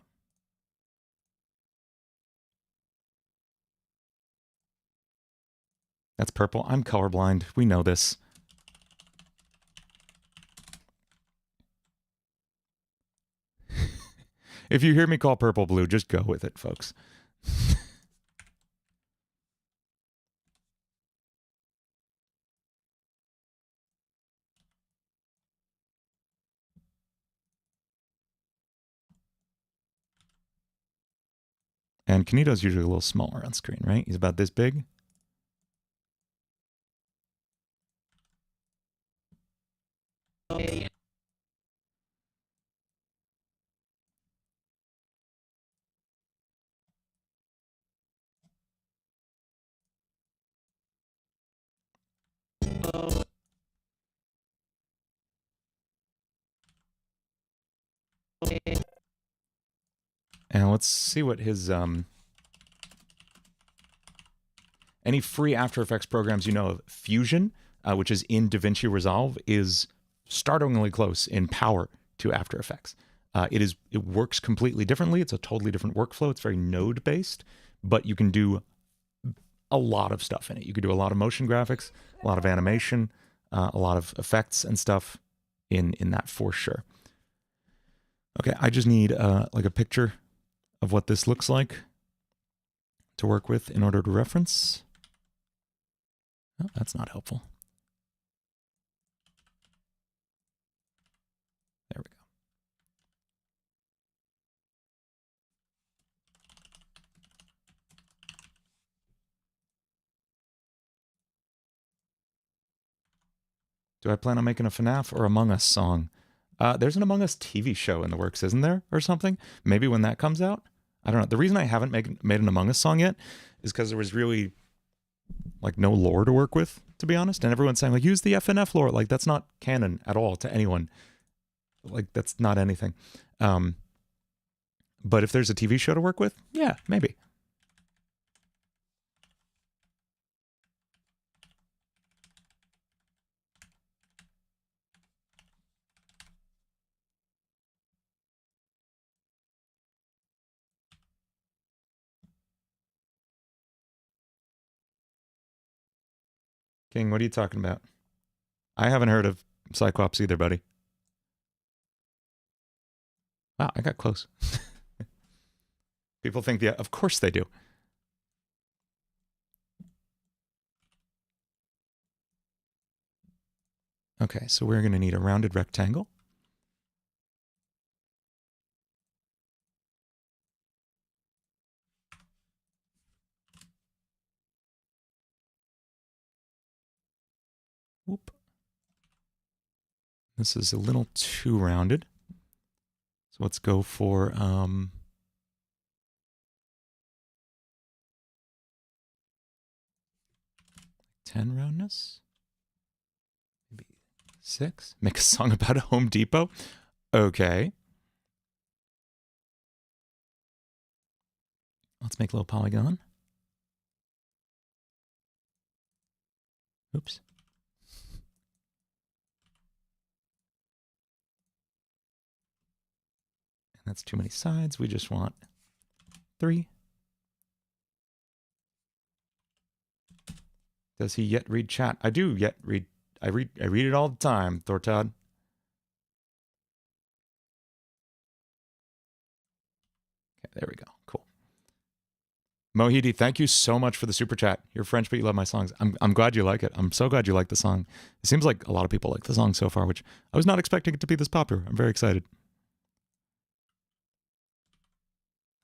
That's purple. I'm colorblind. We know this. If you hear me call purple blue, just go with it, folks. And KINITO's usually a little smaller on screen, right? He's about this big. And let's see what his any free After Effects programs you know of. Fusion, which is in DaVinci Resolve, is startlingly close in power to After Effects. It works completely differently. It's a totally different workflow. It's very node based, but you can do a lot of stuff in it. You can do a lot of motion graphics, a lot of animation, a lot of effects and stuff in that for sure. Okay, I just need like a picture of what this looks like to work with in order to reference. Oh, that's not helpful. There we go. Do I plan on making a FNAF or Among Us song? There's an Among Us TV show in the works, isn't there? Or something? Maybe when that comes out? I don't know. The reason I haven't made an Among Us song yet is because there was really like no lore to work with, to be honest. And everyone's saying like, use the FNF lore. Like that's not canon at all to anyone. Like that's not anything. But if there's a TV show to work with, yeah, maybe. King, what are you talking about? I haven't heard of Cyclops either, buddy. Wow, I got close. People think, yeah, of course they do. Okay, so we're going to need a rounded rectangle. Whoop. This is a little too rounded. So let's go for 10 roundness. Maybe 6. Make a song about a Home Depot. Okay. Let's make a little polygon. Oops. And that's too many sides. We just want 3. Does he yet read chat? I do yet read. I read it all the time, Thortod. Okay, there we go. Cool. Mohidi, thank you so much for the super chat. You're French, but you love my songs. I'm glad you like it. I'm so glad you like the song. It seems like a lot of people like the song so far, which I was not expecting it to be this popular. I'm very excited.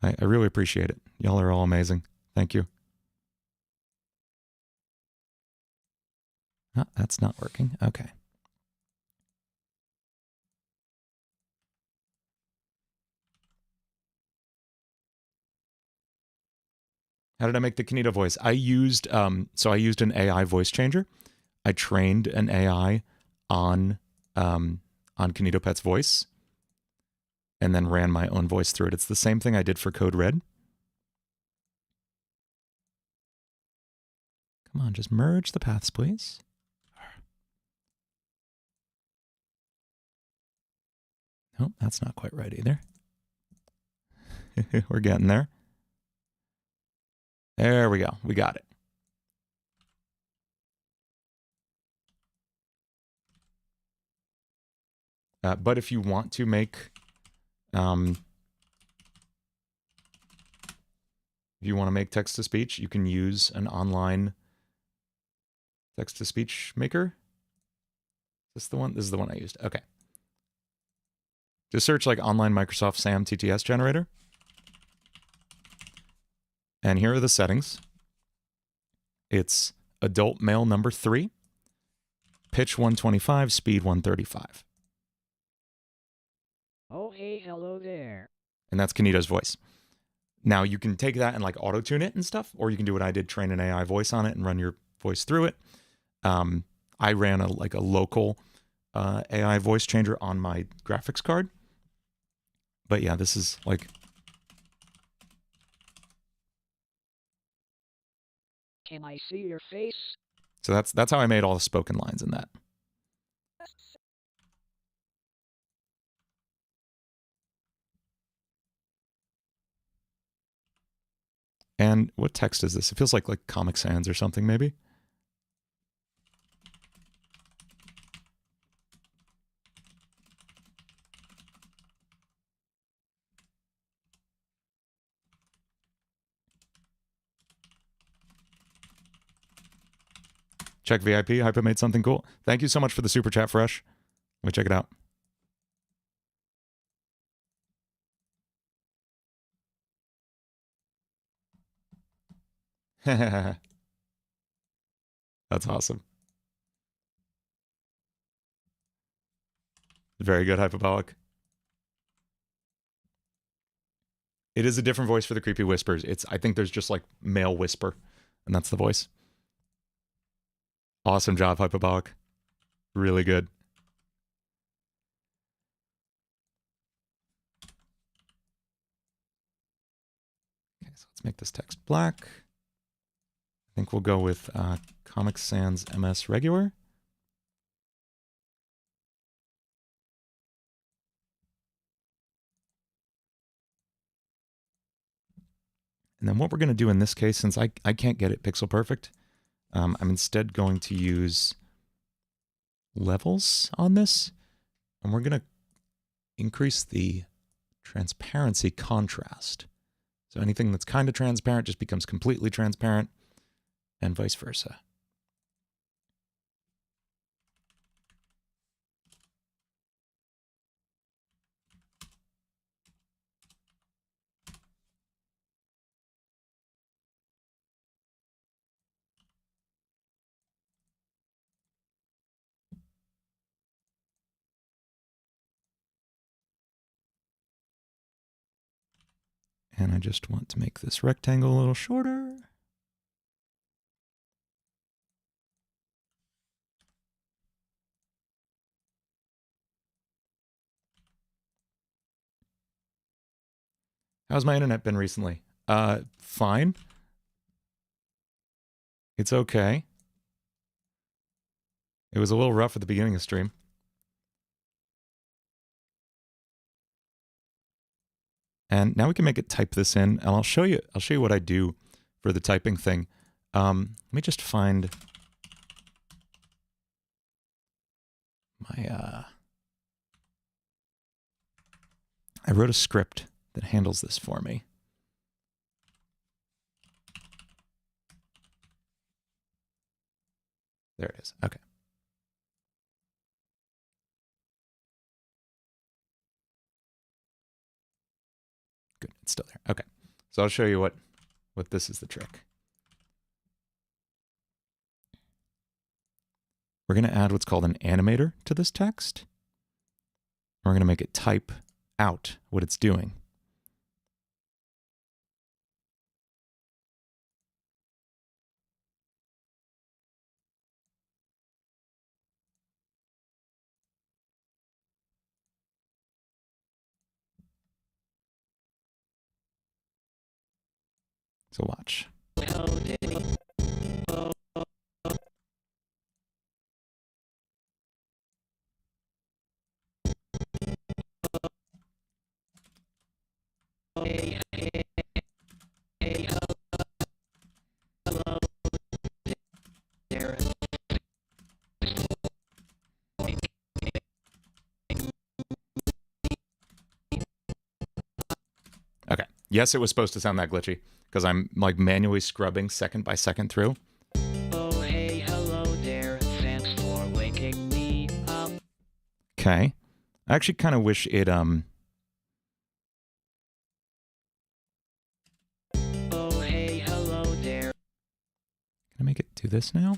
I really appreciate it. Y'all are all amazing. Thank you. Ah, that's not working. Okay. How did I make the KINITO voice? I used I used an AI voice changer. I trained an AI on KINITO Pet's voice and then ran my own voice through it. It's the same thing I did for Code Red. Come on, just merge the paths, please. Nope, that's not quite right either. We're getting there. There we go. We got it. But if you want to make, if you want to make text-to-speech, you can use an online text-to-speech maker. Is this the one? This is the one I used. Okay. Just search like online Microsoft SAM TTS generator. And here are the settings. It's adult male number 3, pitch 125, speed 135. Oh, hey, hello there. And that's KINITO's voice. Now you can take that and like auto-tune it and stuff, or you can do what I did, train an AI voice on it and run your voice through it. I ran a local AI voice changer on my graphics card. But yeah, this is like... Can I see your face? So that's how I made all the spoken lines in that. And what text is this? It feels like Comic Sans or something, maybe? Check VIP. Hypa made something cool. Thank you so much for the super chat, Fresh. Let me check it out. That's awesome. Very good, Hyperbolic. It is a different voice for the creepy whispers. I think there's just like male whisper, and that's the voice. Awesome job, Hyperbolic. Really good. Okay, so let's make this text black. I think we'll go with Comic Sans MS Regular. And then what we're going to do in this case, since I can't get it pixel perfect, I'm instead going to use levels on this. And we're going to increase the transparency contrast. So anything that's kind of transparent just becomes completely transparent, and vice versa. And I just want to make this rectangle a little shorter. How's my internet been recently? Fine. It's okay. It was a little rough at the beginning of stream. And now we can make it type this in, and I'll show you what I do for the typing thing. Let me just find my I wrote a script that handles this for me. There it is. Okay. Good. It's still there. Okay. So I'll show you what this is the trick. We're going to add what's called an animator to this text. We're going to make it type out what it's doing. So watch. Okay. Yes, it was supposed to sound that glitchy because I'm like manually scrubbing second by second through. Oh, hey, hello there. Thanks for waking me up. Okay. I actually kind of wish it Oh, hey, hello there. Can I make it do this now?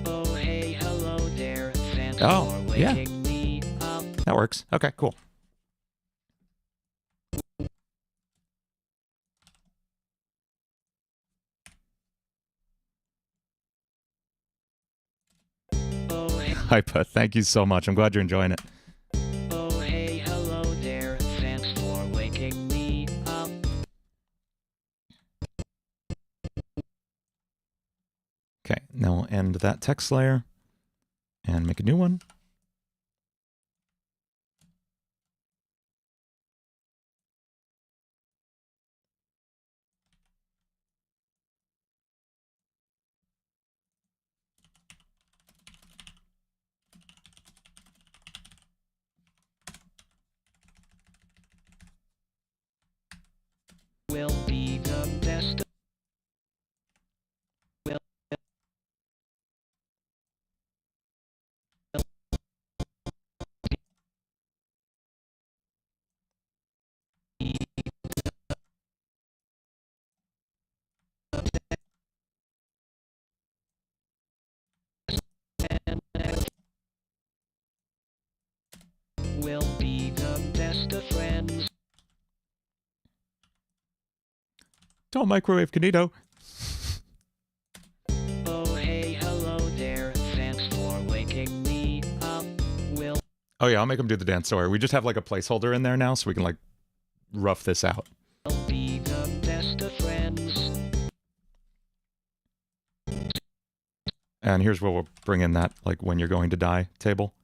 Oh, hey, hello there. Thanks Oh, for yeah. waking me up. That works. Okay, cool. Oh, hey, Hi, Bud. Thank you so much. I'm glad you're enjoying it. oh, hey, hello there. Thanks for waking me up. Okay, now we'll end that text layer and make a new one. Will be the best. Will be the best of friends. Don't microwave KINITO. Oh, hey, hello there. Thanks for waking me up. Will Oh yeah, I'll make him do the dance story. We just have like a placeholder in there now so we can like rough this out. be the best of friends. And here's where we'll bring in that like when you're going to die table.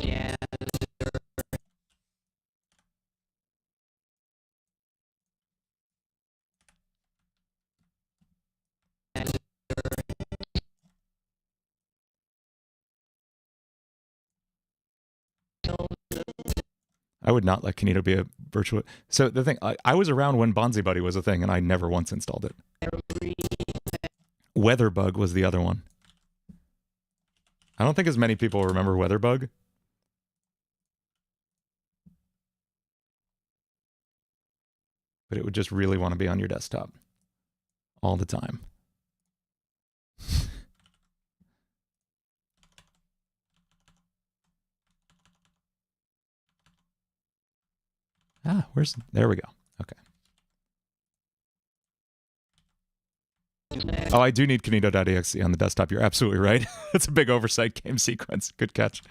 Yeah. I would not let KINITO be a virtual. So the thing, I was around when Bonzi Buddy was a thing, and I never once installed it. Weatherbug was the other one. I don't think as many people remember Weatherbug. But it would just really want to be on your desktop all the time. There we go. Okay. Oh, I do need KINITO.exe on the desktop. You're absolutely right. It's a big oversight game sequence. Good catch.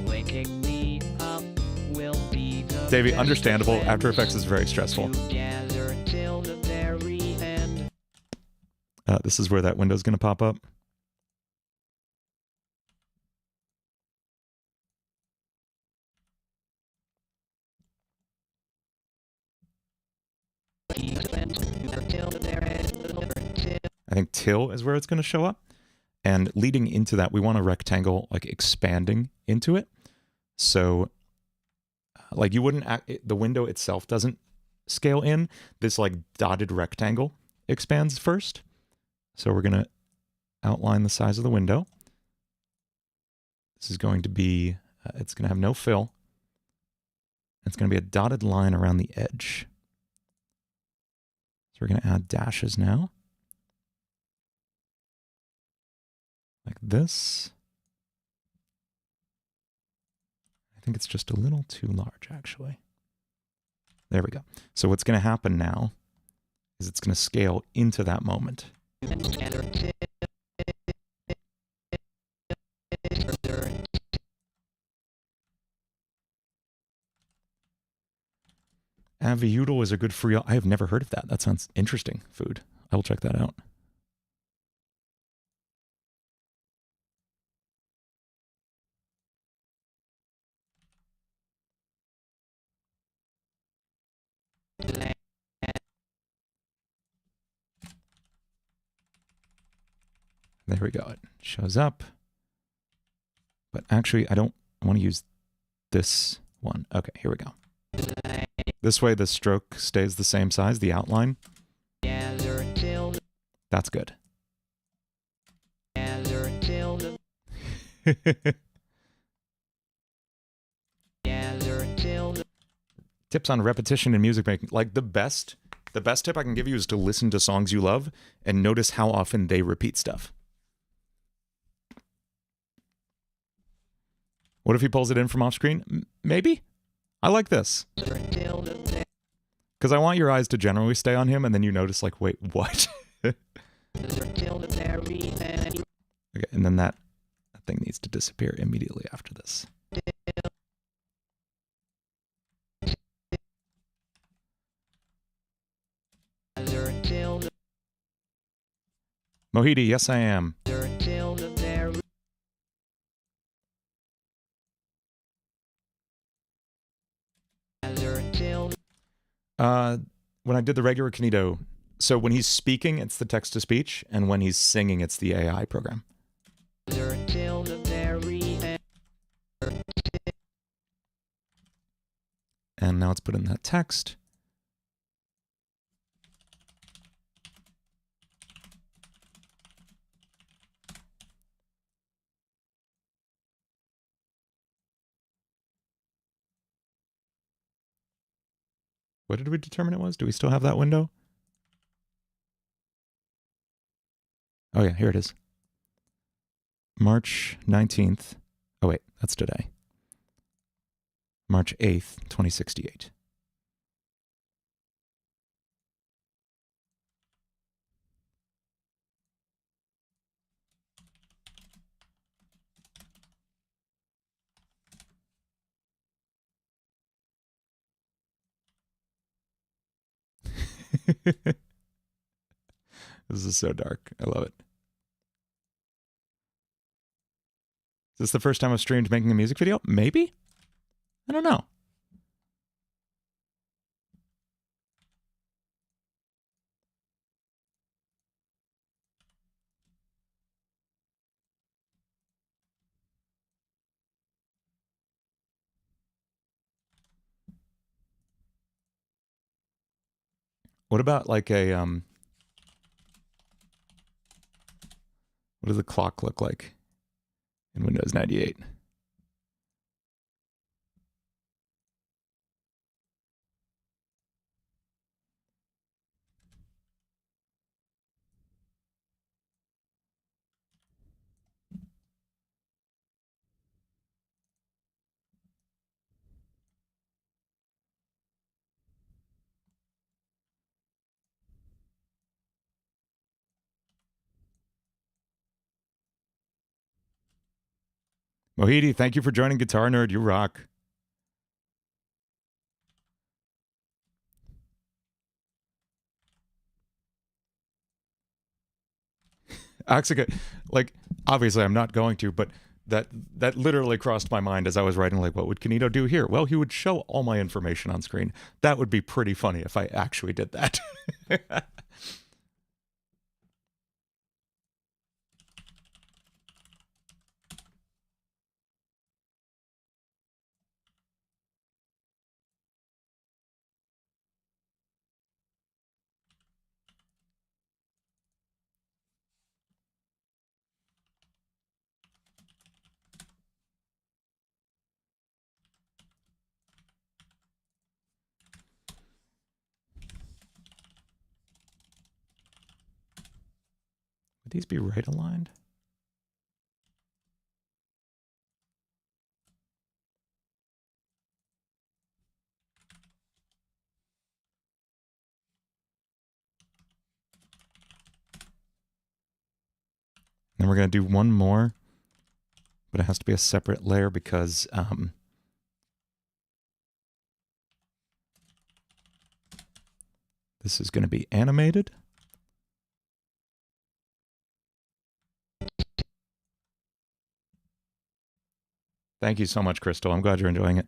Waking me up will be the Davey, best understandable. of After friends. Effects is very stressful. Together till the very end. This is where that window's going to pop up. I think till is where it's going to show up. And leading into that, we want a rectangle like expanding into it. So like you wouldn't, the window itself doesn't scale in. This like dotted rectangle expands first. So we're going to outline the size of the window. This is going to be, it's going to have no fill. It's going to be a dotted line around the edge. So we're going to add dashes now. Like this. I think it's just a little too large, actually. There we go. So what's going to happen now is it's going to scale into that moment. Aviudal is a good free... I have never heard of that. That sounds interesting. Food. I will check that out. There we go. It shows up. But actually, I don't want to use this one. Okay, here we go. This way, the stroke stays the same size, the outline. That's good. Tips on repetition in music making. Like the best tip I can give you is to listen to songs you love and notice how often they repeat stuff. What if he pulls it in from off screen? Maybe. I like this. Because I want your eyes to generally stay on him, and then you notice, like, wait, what? Okay, and then that thing needs to disappear immediately after this. Mohidi, yes I am. When I did the regular KINITO, so when he's speaking, it's the text-to-speech, and when he's singing, it's the AI program. And now let's put in that text. What did we determine it was? Do we still have that window? Oh yeah, here it is. March 19th. Oh wait, that's today. March 8th, 2068. This is so dark. I love it. Is this the first time I've streamed making a music video? Maybe? I don't know. What about like a what does the clock look like in Windows 98? Mohidi, thank you for joining Guitar Nerd. You rock. Oxica, like, obviously I'm not going to, but that literally crossed my mind as I was writing, like, what would KINITO do here? Well, he would show all my information on screen. That would be pretty funny if I actually did that. Would these be right aligned? Then we're going to do one more, but it has to be a separate layer because this is going to be animated. Thank you so much, Crystal. I'm glad you're enjoying it.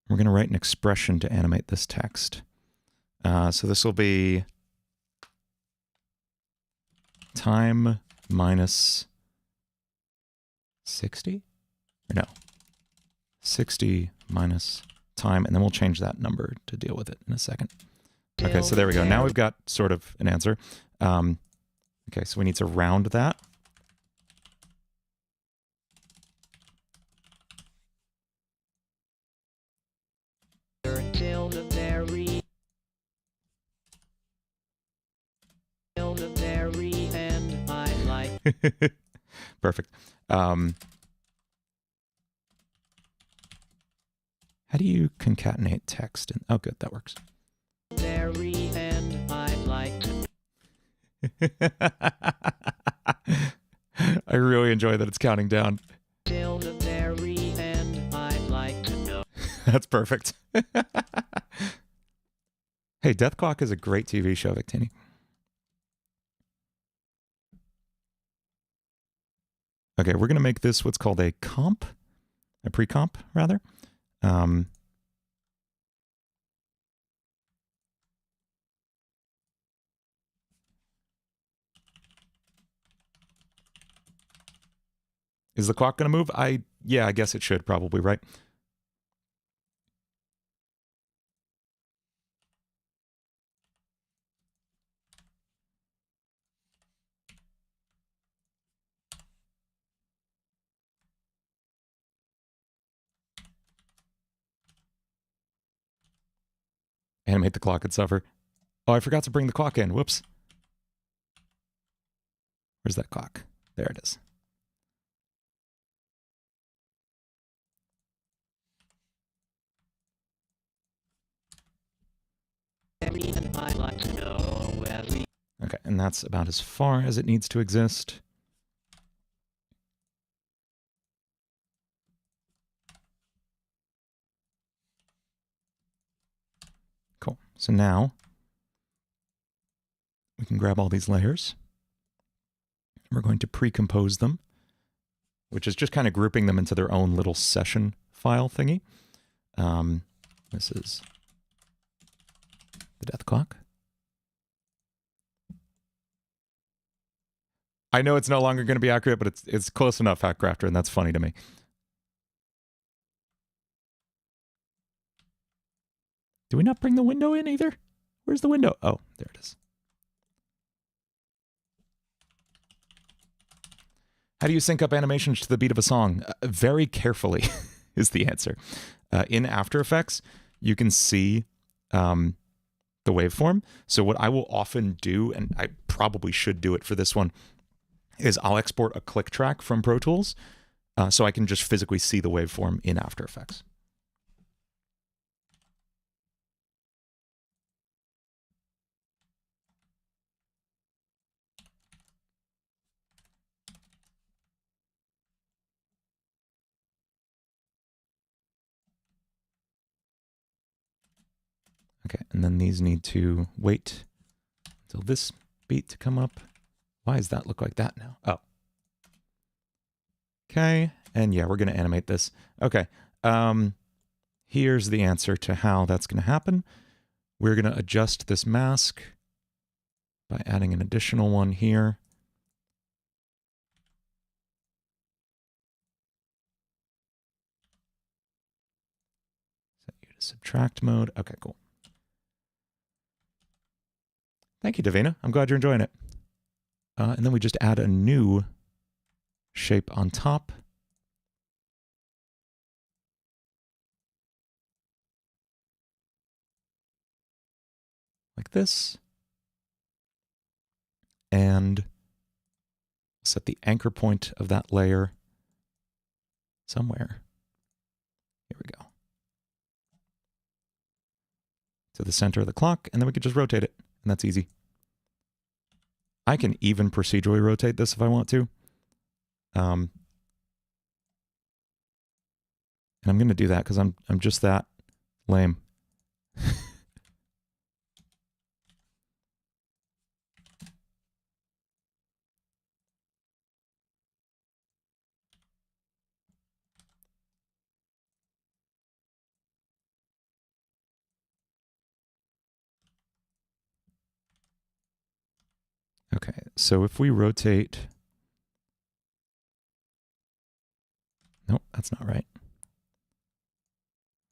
We're going to write an expression to animate this text. So this will be time minus 60? Or no. 60 minus time, and then we'll change that number to deal with it in a second. Okay, so there we go. Now we've got sort of an answer. Okay, so we need to round that. Till the very end, I like. Perfect. How do you concatenate text? Oh, good, that works. Very end, I like to. I really enjoy that it's counting down. Till the very end, I'd like to know. That's perfect. Hey, Death Clock is a great TV show, Victini. Okay, we're going to make this what's called a comp, a pre-comp, rather. Is the clock going to move? Yeah, I guess it should probably, right? Animate the clock and suffer. Oh, I forgot to bring the clock in. Whoops. Where's that clock? There it is. I'd like to know every. Okay, and that's about as far as it needs to exist. Cool. So now we can grab all these layers. We're going to pre-compose them, which is just kind of grouping them into their own little session file thingy. This is the death clock. I know it's no longer going to be accurate, but it's close enough, Hackcrafter, and that's funny to me. Do we not bring the window in either? Where's the window? Oh, there it is. How do you sync up animations to the beat of a song? Very carefully is the answer. In After Effects, you can see the waveform. So what I will often do, and I probably should do it for this one, is I'll export a click track from Pro Tools so I can just physically see the waveform in After Effects. Okay, and then these need to wait until this beat to come up. Why does that look like that now? Oh. Okay, and yeah, we're going to animate this. Okay, here's the answer to how that's going to happen. We're going to adjust this mask by adding an additional one here. Set you to subtract mode. Okay, cool. Thank you, Davina. I'm glad you're enjoying it. And then we just add a new shape on top. Like this. And set the anchor point of that layer somewhere. Here we go. To the center of the clock, and then we could just rotate it, and that's easy. I can even procedurally rotate this if I want to. And I'm going to do that because I'm just that lame. Okay, so if we rotate... Nope, that's not right.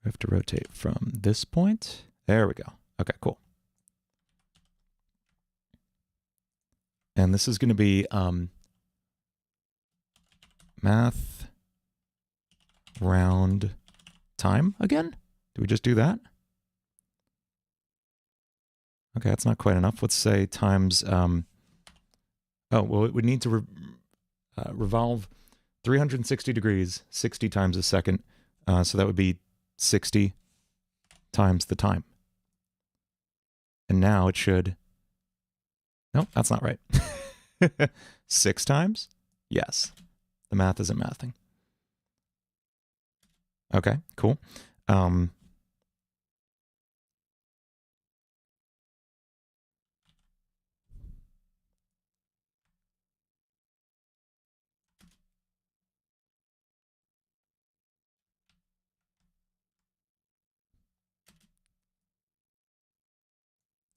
We have to rotate from this point. There we go. Okay, cool. And this is going to be math round time again? Do we just do that? Okay, that's not quite enough. Let's say times... oh, well, it would need to revolve 360 degrees 60 times a second. So that would be 60 times the time. And now it should... Nope, that's not right. 6 times? Yes. The math isn't mathing. Okay, cool.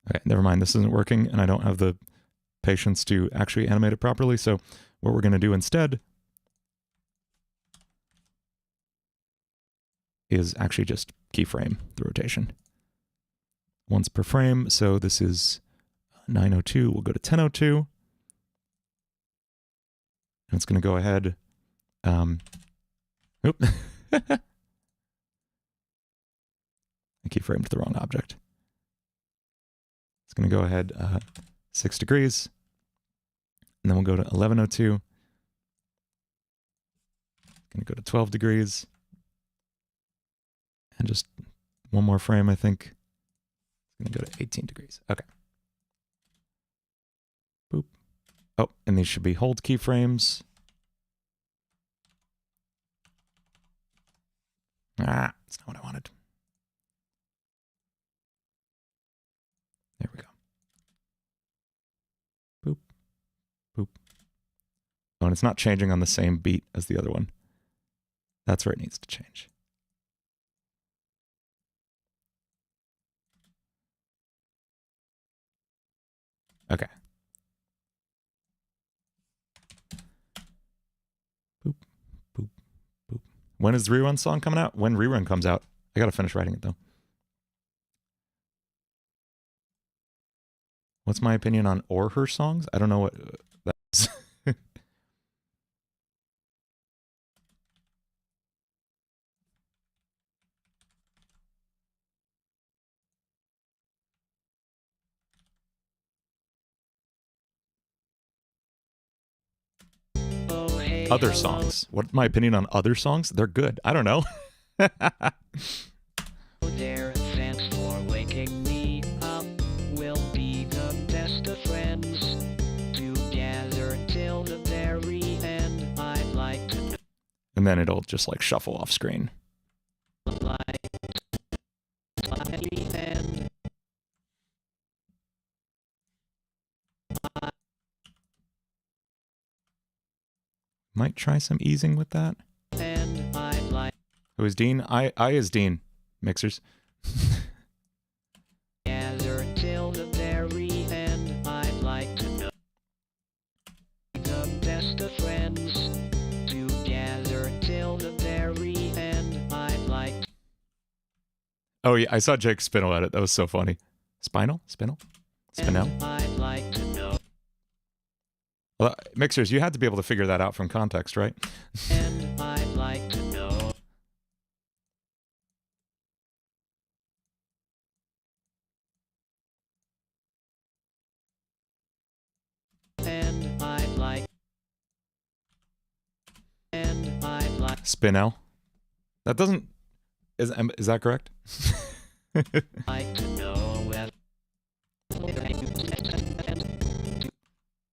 Okay, never mind. This isn't working, and I don't have the patience to actually animate it properly. So what we're going to do instead is actually just keyframe the rotation. Once per frame. So this is 902. We'll go to 1002. And it's going to go ahead. Oop. I keyframed the wrong object. It's going to go ahead 6 degrees. And then we'll go to 1102. Going to go to 12 degrees. And just one more frame, I think. It's going to go to 18 degrees. Okay. Boop. Oh, and these should be hold keyframes. Ah, that's not what I wanted. There we go. Boop. Boop. Oh, and it's not changing on the same beat as the other one. That's where it needs to change. Okay. Boop, boop, boop. When is the rerun song coming out? When rerun comes out. I gotta finish writing it though. What's my opinion on or her songs? I don't know what that is. Oh, hey, Other hello songs. What's my opinion on other songs? They're good. I don't know. there, thanks for waking me up. We'll be the best of friends together till the very end. I'd like to And then it'll just like shuffle off screen. like by the end. Might try some easing with that. and I like Who is Dean? I is Dean. Mixers. gather till the very end. I'd like to know the best of friends. Together till the very end. I'd like Oh yeah, I saw Jake Spinel at it. That was so funny. Spinel? Spinel? Spinel? and I'd like to know Well, Mixers, you had to be able to figure that out from context, right? and I'd like to know and I'd like and I'd Spinel. That doesn't... Is that correct? like to know whether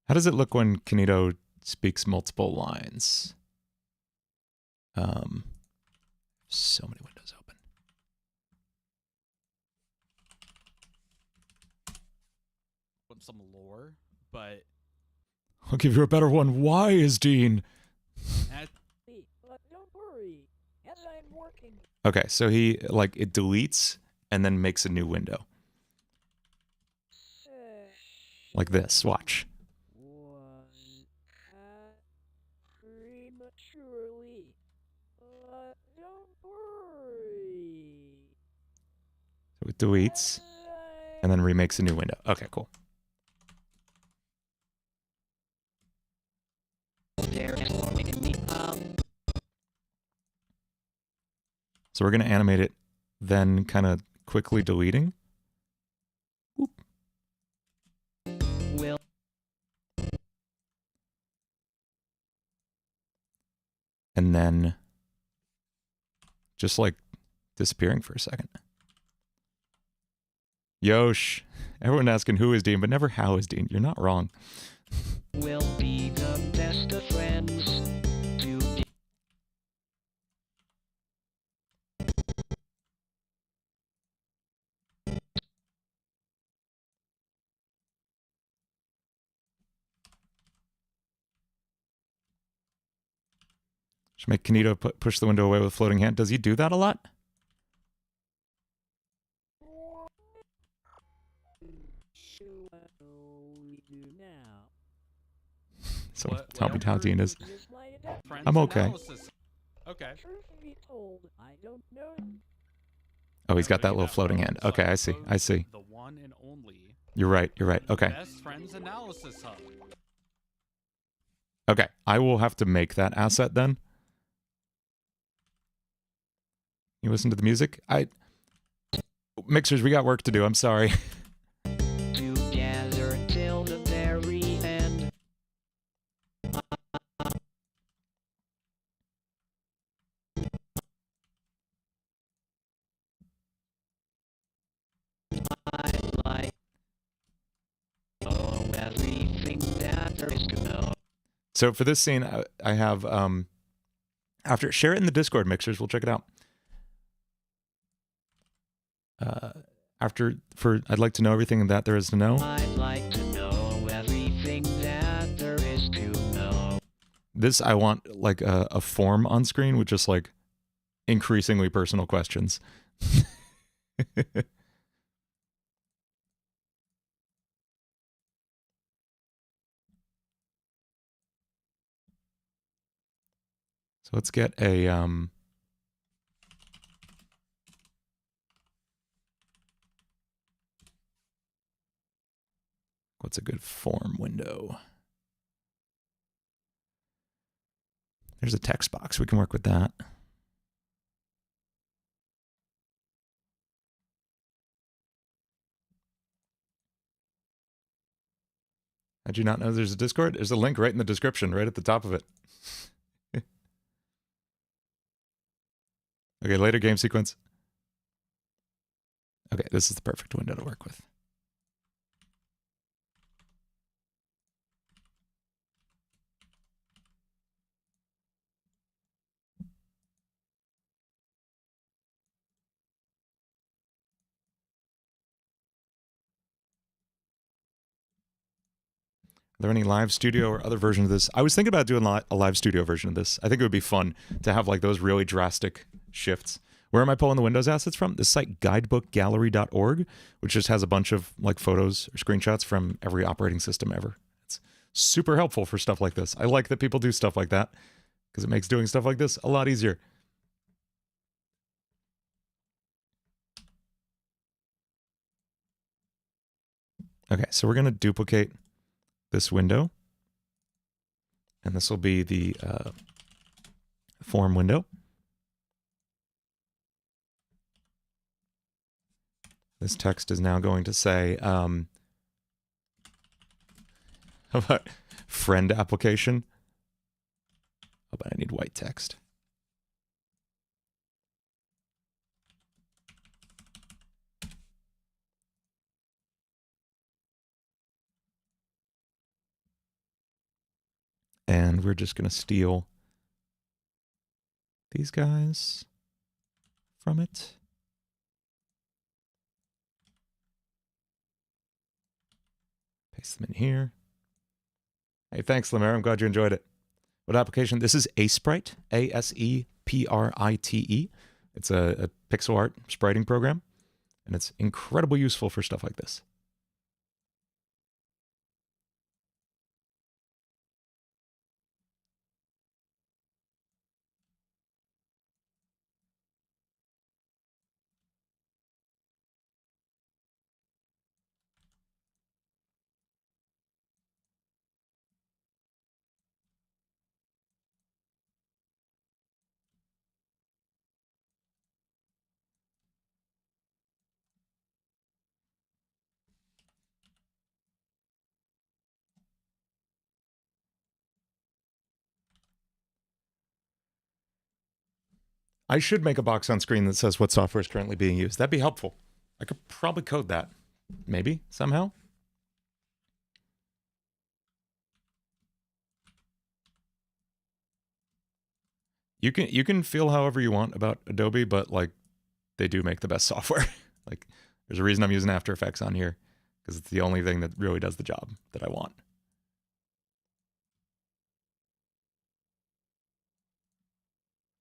How does it look when KINITO speaks multiple lines? So many windows open. Some lore, but I'll give you a better one. Why is Dean? But don't worry, as I'm working. Okay, so he, like, it deletes and then makes a new window. Like this, watch. One prematurely. But don't worry. So it deletes and then remakes a new window. Okay, cool. they're informing me. So we're going to animate it, then kind of quickly deleting. Whoop. Will And then just like disappearing for a second. Yosh. Everyone asking who is Dean, but never how is Dean. You're not wrong. will be the best of friends. To Should make KINITO push the window away with a floating hand. Does he do that a lot? We do now. So What- tell me what how Dean is. Here's my attack. friends I'm okay. analysis. Okay. Truth be told, I don't know. Oh, he's got that Look at little floating hand. hub. Okay, So I see. I see. The one and only You're right. You're right. Okay. best friends analysis hub. Okay. I will have to make that asset then. You listen to the music? Mixers, we got work to do. I'm sorry. together till the very end. I like know everything that there is to know. So for this scene, I have after share it in the Discord, Mixers. We'll check it out. I'd like to know everything that there is to know. I'd like to know everything that there is to know. This I want like a form on screen with just like increasingly personal questions. So let's get a what's a good form window? There's a text box. We can work with that. How'd you not know there's a Discord? There's a link right in the description, right at the top of it. Okay, later game sequence. Okay, this is the perfect window to work with. there any live studio or other versions of this? I was thinking about doing a live studio version of this. I think it would be fun to have like those really drastic shifts. Where am I pulling the Windows assets from? This site, guidebookgallery.org, which just has a bunch of like photos or screenshots from every operating system ever. It's super helpful for stuff like this. I like that people do stuff like that because it makes doing stuff like this a lot easier. Okay, so we're going to duplicate this window. And this will be the form window. This text is now going to say, how about friend application? Oh, but I need white text. And we're just going to steal these guys from it. Paste them in here. Hey, thanks, Lemaire. I'm glad you enjoyed it. What application? This is Asprite, A-S-E-P-R-I-T-E. It's a pixel art spriting program, and it's incredibly useful for stuff like this. I should make a box on screen that says what software is currently being used. That'd be helpful. I could probably code that. Maybe, somehow. You can feel however you want about Adobe, but like they do make the best software. Like there's a reason I'm using After Effects on here, because it's the only thing that really does the job that I want.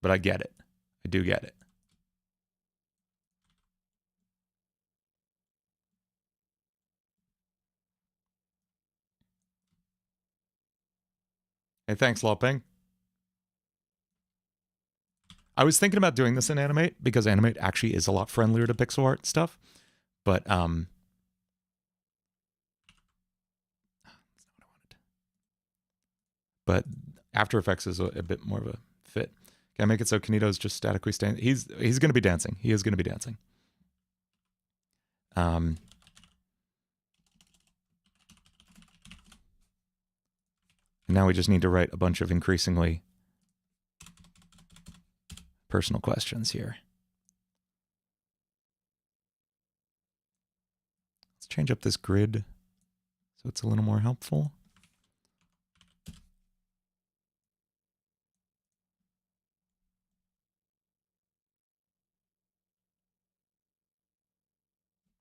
But I get it. I do get it. Hey, thanks, Lopeng. I was thinking about doing this in Animate because Animate actually is a lot friendlier to pixel art stuff, but that's not what I wanted. But After Effects is a bit more of a fit. Can I make it so KINITO's just statically staying? He's going to be dancing. He is going to be dancing. And now we just need to write a bunch of increasingly personal questions here. Let's change up this grid so it's a little more helpful.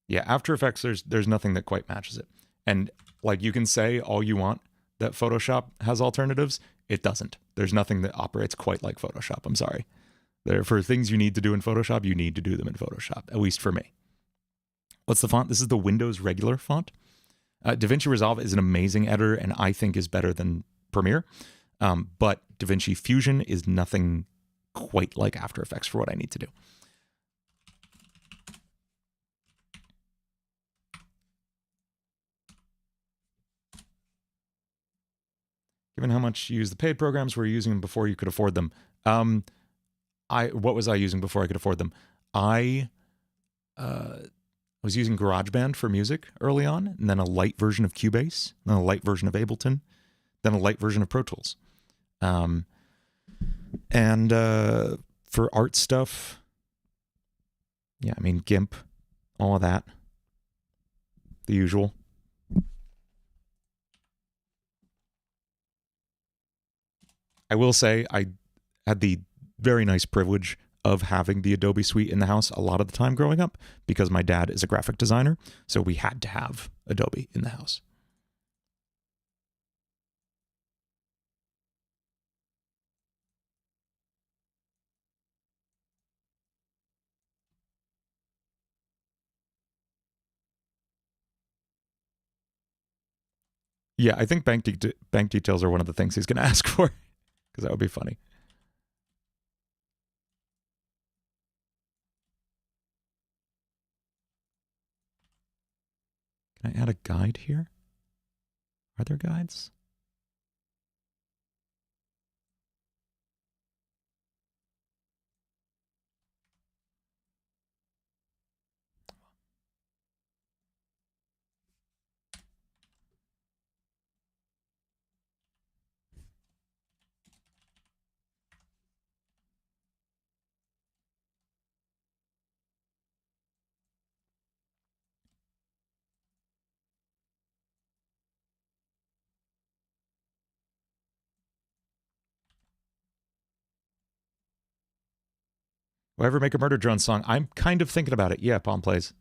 Yeah, After Effects, there's nothing that quite matches it. And like you can say all you want that Photoshop has alternatives, it doesn't. There's nothing that operates quite like Photoshop. I'm sorry. For things you need to do in Photoshop, you need to do them in Photoshop, at least for me. What's the font? This is the Windows regular font. DaVinci Resolve is an amazing editor and I think is better than Premiere. But DaVinci Fusion is nothing quite like After Effects for what I need to do. Given how much you use the paid programs, were you using them before you could afford them? What was I using before I could afford them? I was using GarageBand for music early on, and then a light version of Cubase, then a light version of Ableton, then a light version of Pro Tools. And for art stuff, yeah, I mean, GIMP, all of that, the usual. I will say I had the very nice privilege of having the Adobe suite in the house a lot of the time growing up because my dad is a graphic designer, so we had to have Adobe in the house. Yeah, I think bank details are one of the things he's going to ask for, because that would be funny. Can I add a guide here? Are there guides? Will I ever make a Murder Drone song? I'm kind of thinking about it. Yeah, Palm Plays.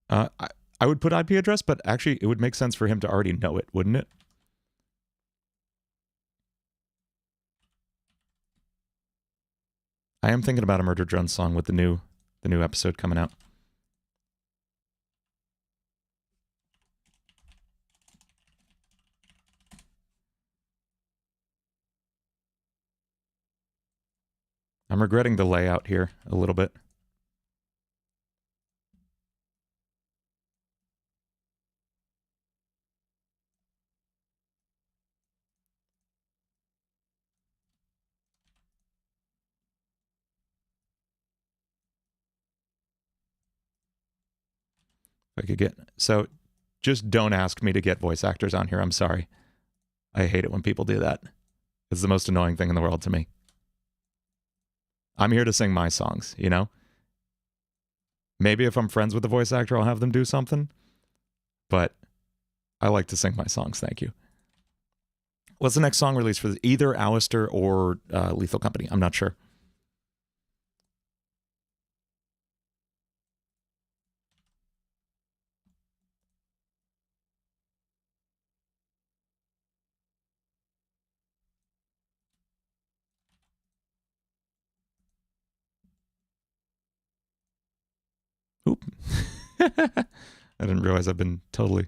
I would put IP address, but actually it would make sense for him to already know it, wouldn't it? I am thinking about a Murder Drone song with the new episode coming out. I'm regretting the layout here a little bit. If I could get... So, just don't ask me to get voice actors on here. I'm sorry. I hate it when people do that. It's the most annoying thing in the world to me. I'm here to sing my songs, you know? Maybe if I'm friends with the voice actor, I'll have them do something. But I like to sing my songs, thank you. What's the next song release for either aaaah or Lethal Company? I'm not sure. Oop. I didn't realize I've been totally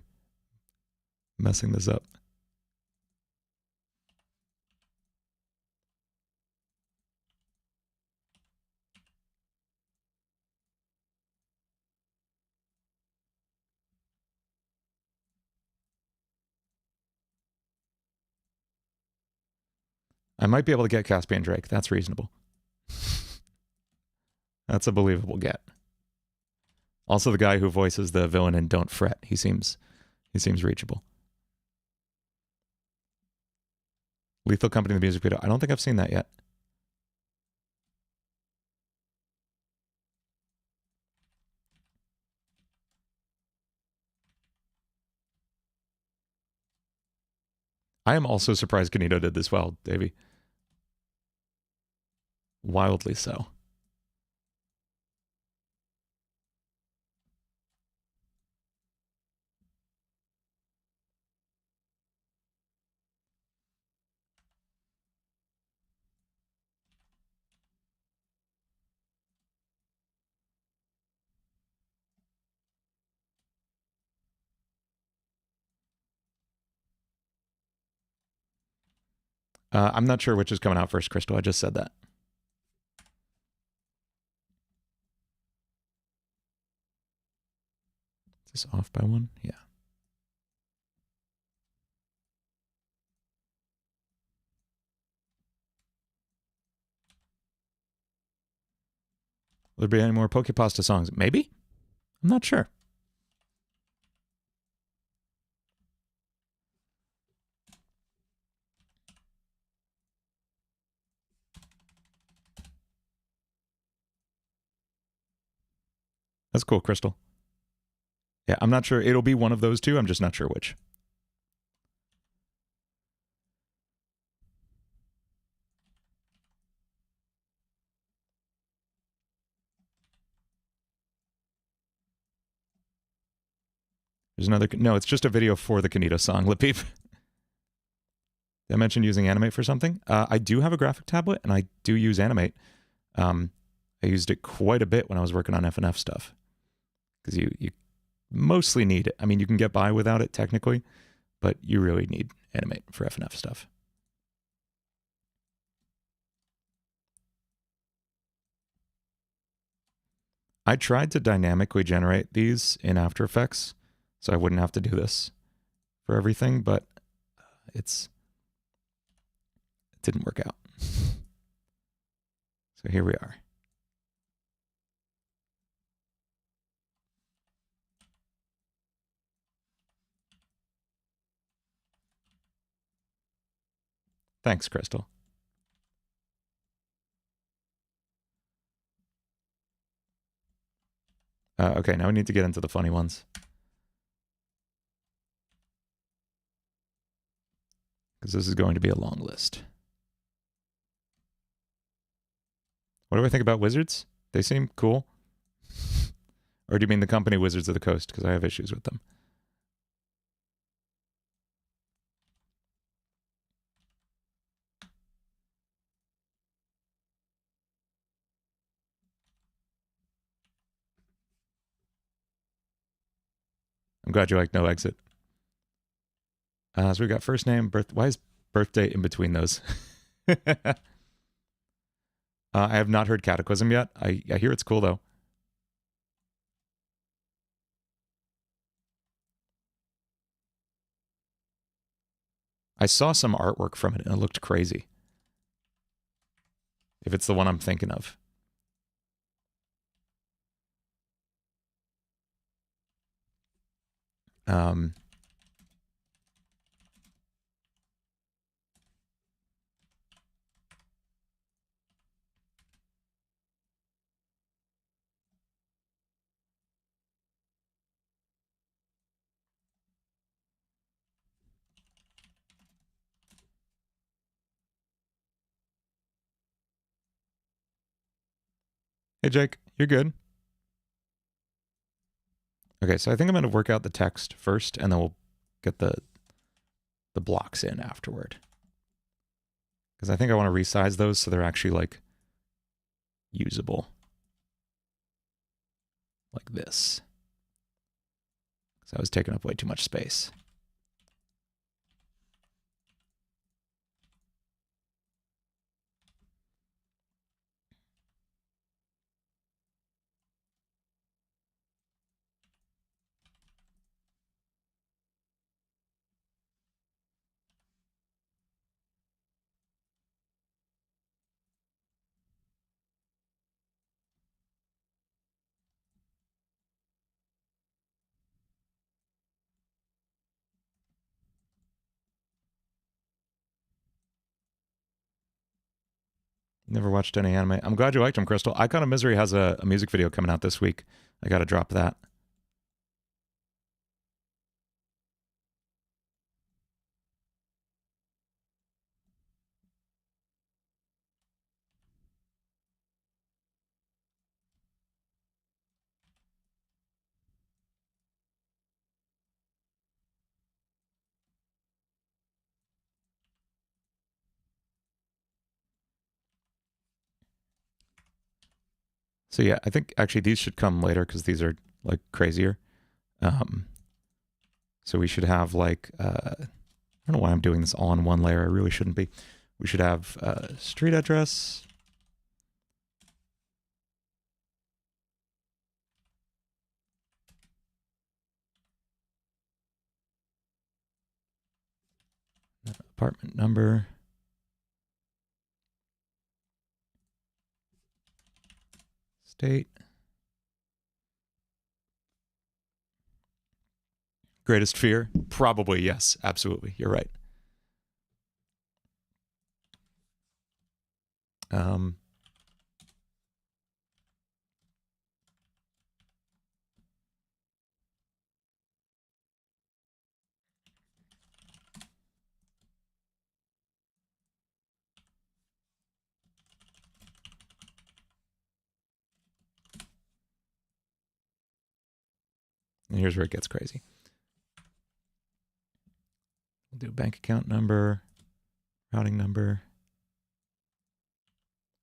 messing this up. I might be able to get Caspian Drake. That's reasonable. That's a believable get. Also, the guy who voices the villain in Don't Fret. He seems reachable. Lethal Company, the music video. I don't think I've seen that yet. I am also surprised KINITO did this well, Davey. Wildly so. I'm not sure which is coming out first, Crystal. I just said that. Is this off by one? Yeah. Will there be any more Pokepasta songs? Maybe? I'm not sure. That's cool, Crystal. Yeah, I'm not sure. It'll be one of those two. I'm just not sure which. There's another... No, it's just a video for the KINITO song, Lippeep. Did I mention using Animate for something? I do have a graphic tablet, and I do use Animate. I used it quite a bit when I was working on FNF stuff because you mostly need it. I mean, you can get by without it technically, but you really need animate for FNF stuff. I tried to dynamically generate these in After Effects so I wouldn't have to do this for everything, but it didn't work out. So here we are. Thanks, Crystal. Okay, now we need to get into the funny ones. Because this is going to be a long list. What do I think about wizards? They seem cool. Or do you mean the company Wizards of the Coast? Because I have issues with them. I'm glad you like no exit. So we got first name, birth. Why is birthday in between those? I have not heard Cataclysm yet. I hear it's cool though. I saw some artwork from it and it looked crazy. If it's the one I'm thinking of. Hey, Jake, you're good. Okay, so I think I'm going to work out the text first, and then we'll get the blocks in afterward. Because I think I want to resize those so they're actually, like, usable. Like this. Because I was taking up way too much space. Never watched any anime. I'm glad you liked them, Crystal. Icon of Misery has a music video coming out this week. I got to drop that. So yeah, I think actually these should come later because these are like crazier. So we should have like, I don't know why I'm doing this all in one layer. I really shouldn't be. We should have street address. Apartment number. State. Greatest fear? Probably, yes. Absolutely. You're right. And here's where it gets crazy. We'll do bank account number, routing number,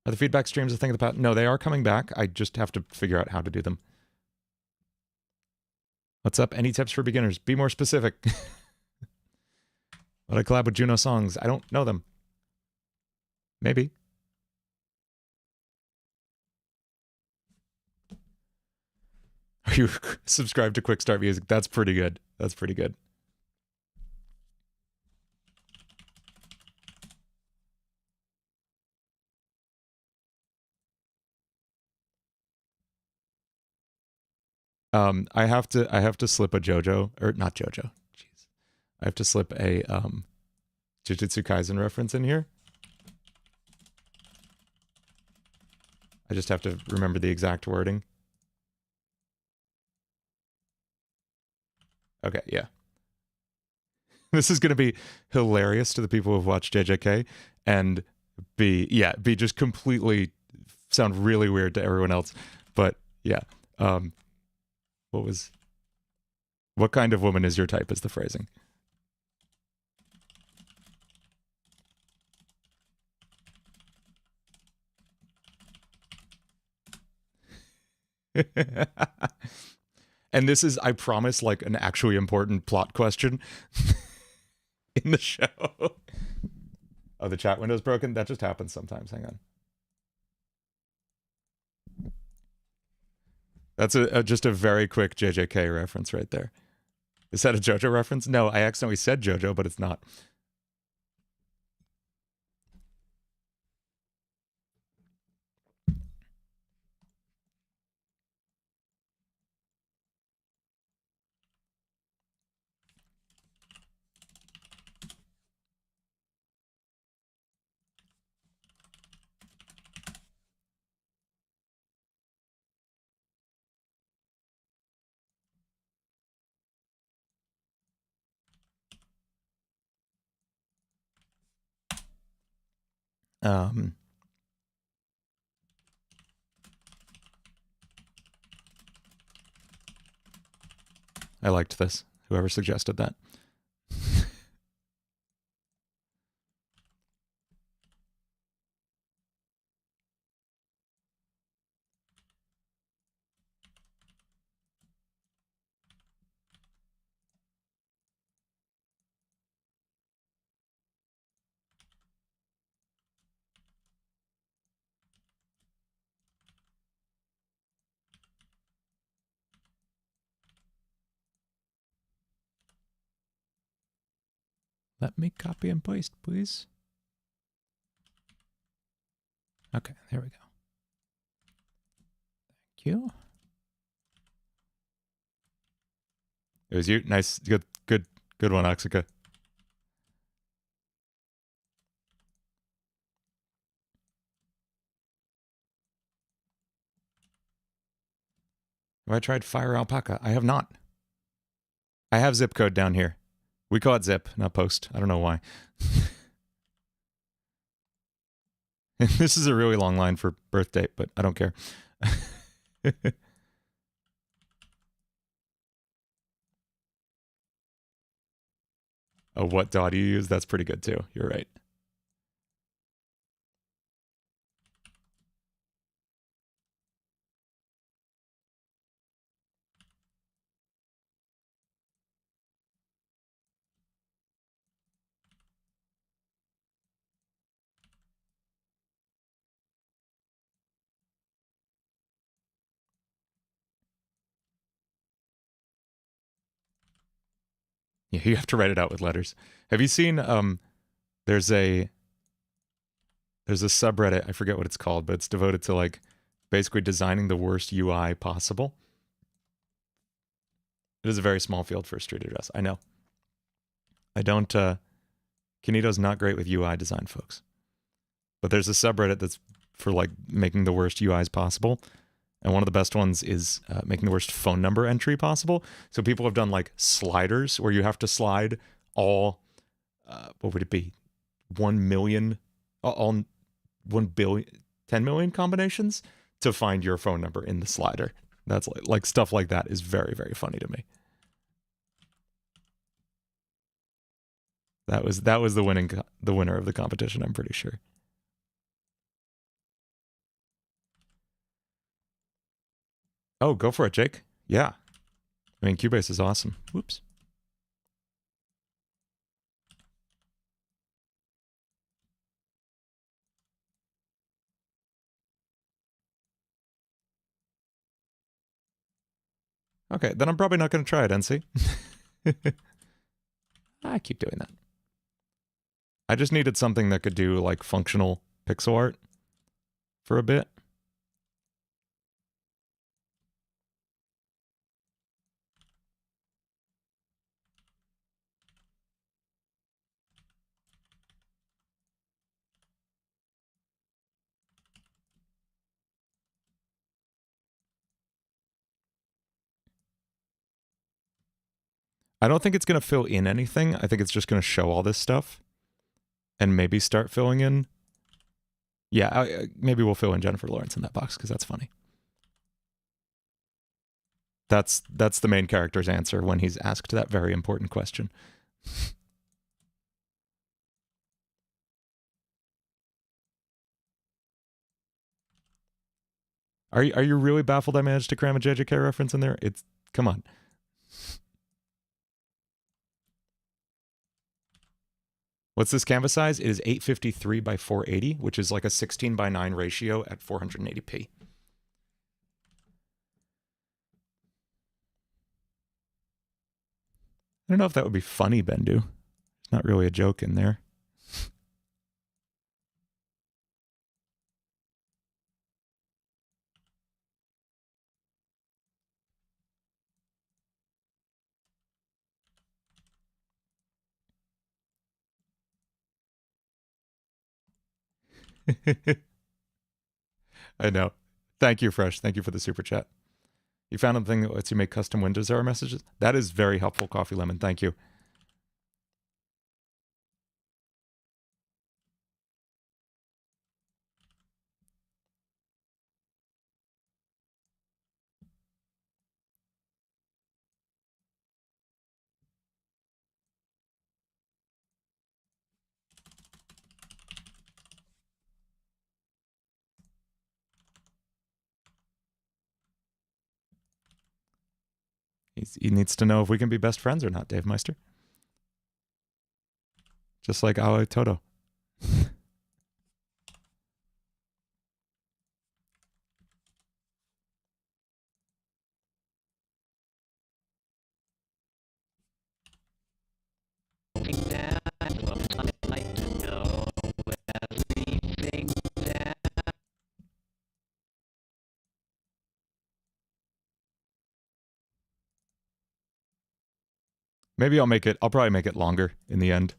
Are the feedback streams a thing of the past? No, they are coming back. I just have to figure out how to do them. What's up? Any tips for beginners? Be more specific. Would I collab with Juno songs? I don't know them. Maybe. Are you subscribed to Quick Start Music? That's pretty good. That's pretty good. I have to slip a JoJo, or not JoJo. Jeez. I have to slip a Jujutsu Kaisen reference in here. I just have to remember the exact wording. Okay, yeah. This is going to be hilarious to the people who've watched JJK and be just completely sound really weird to everyone else. But yeah. What kind of woman is your type is the phrasing. And this is, I promise, like an actually important plot question in the show. Oh, the chat window's broken? That just happens sometimes. Hang on. That's just a very quick JJK reference right there. Is that a JoJo reference? No, I accidentally said JoJo, but it's not. I liked this. Whoever suggested that. Let me copy and paste, please. Okay, there we go. Thank you. It was you. Nice. Good one, Oxica. Have I tried Fire Alpaca? I have not. I have zip code down here. We call it zip, not post. I don't know why. This is a really long line for birth date, but I don't care. Oh, what DAW do you use? That's pretty good too. You're right. Yeah, you have to write it out with letters. Have you seen there's a subreddit, I forget what it's called, but it's devoted to like basically designing the worst UI possible. It is a very small field for a street address. I know. I don't KINITO's not great with UI design, folks. But there's a subreddit that's for like making the worst UIs possible. And one of the best ones is making the worst phone number entry possible. So people have done like sliders where you have to slide all, what would it be? 1 million, all 1 billion, 10 million combinations to find your phone number in the slider. That's like stuff like that is very, very funny to me. That was the winner of the competition, I'm pretty sure. Oh, go for it, Jake. Yeah. I mean, Cubase is awesome. Whoops. Okay, then I'm probably not going to try it, NC. I keep doing that. I just needed something that could do, like, functional pixel art for a bit. I don't think it's going to fill in anything. I think it's just going to show all this stuff and maybe start filling in. Yeah, maybe we'll fill in Jennifer Lawrence in that box because that's funny. That's the main character's answer when he's asked that very important question. Are you really baffled I managed to cram a JJK reference in there? It's, come on. What's this canvas size? It is 853 by 480, which is like a 16 by 9 ratio at 480p. I don't know if that would be funny, Bendu. There's not really a joke in there. I know. Thank you, Fresh. Thank you for the super chat. You found a thing that lets you make custom Windows error messages? That is very helpful, Coffee Lemon. Thank you. He needs to know if we can be best friends or not, Dave Meister. Just like aaaah Toto. Maybe I'll probably make it longer in the end.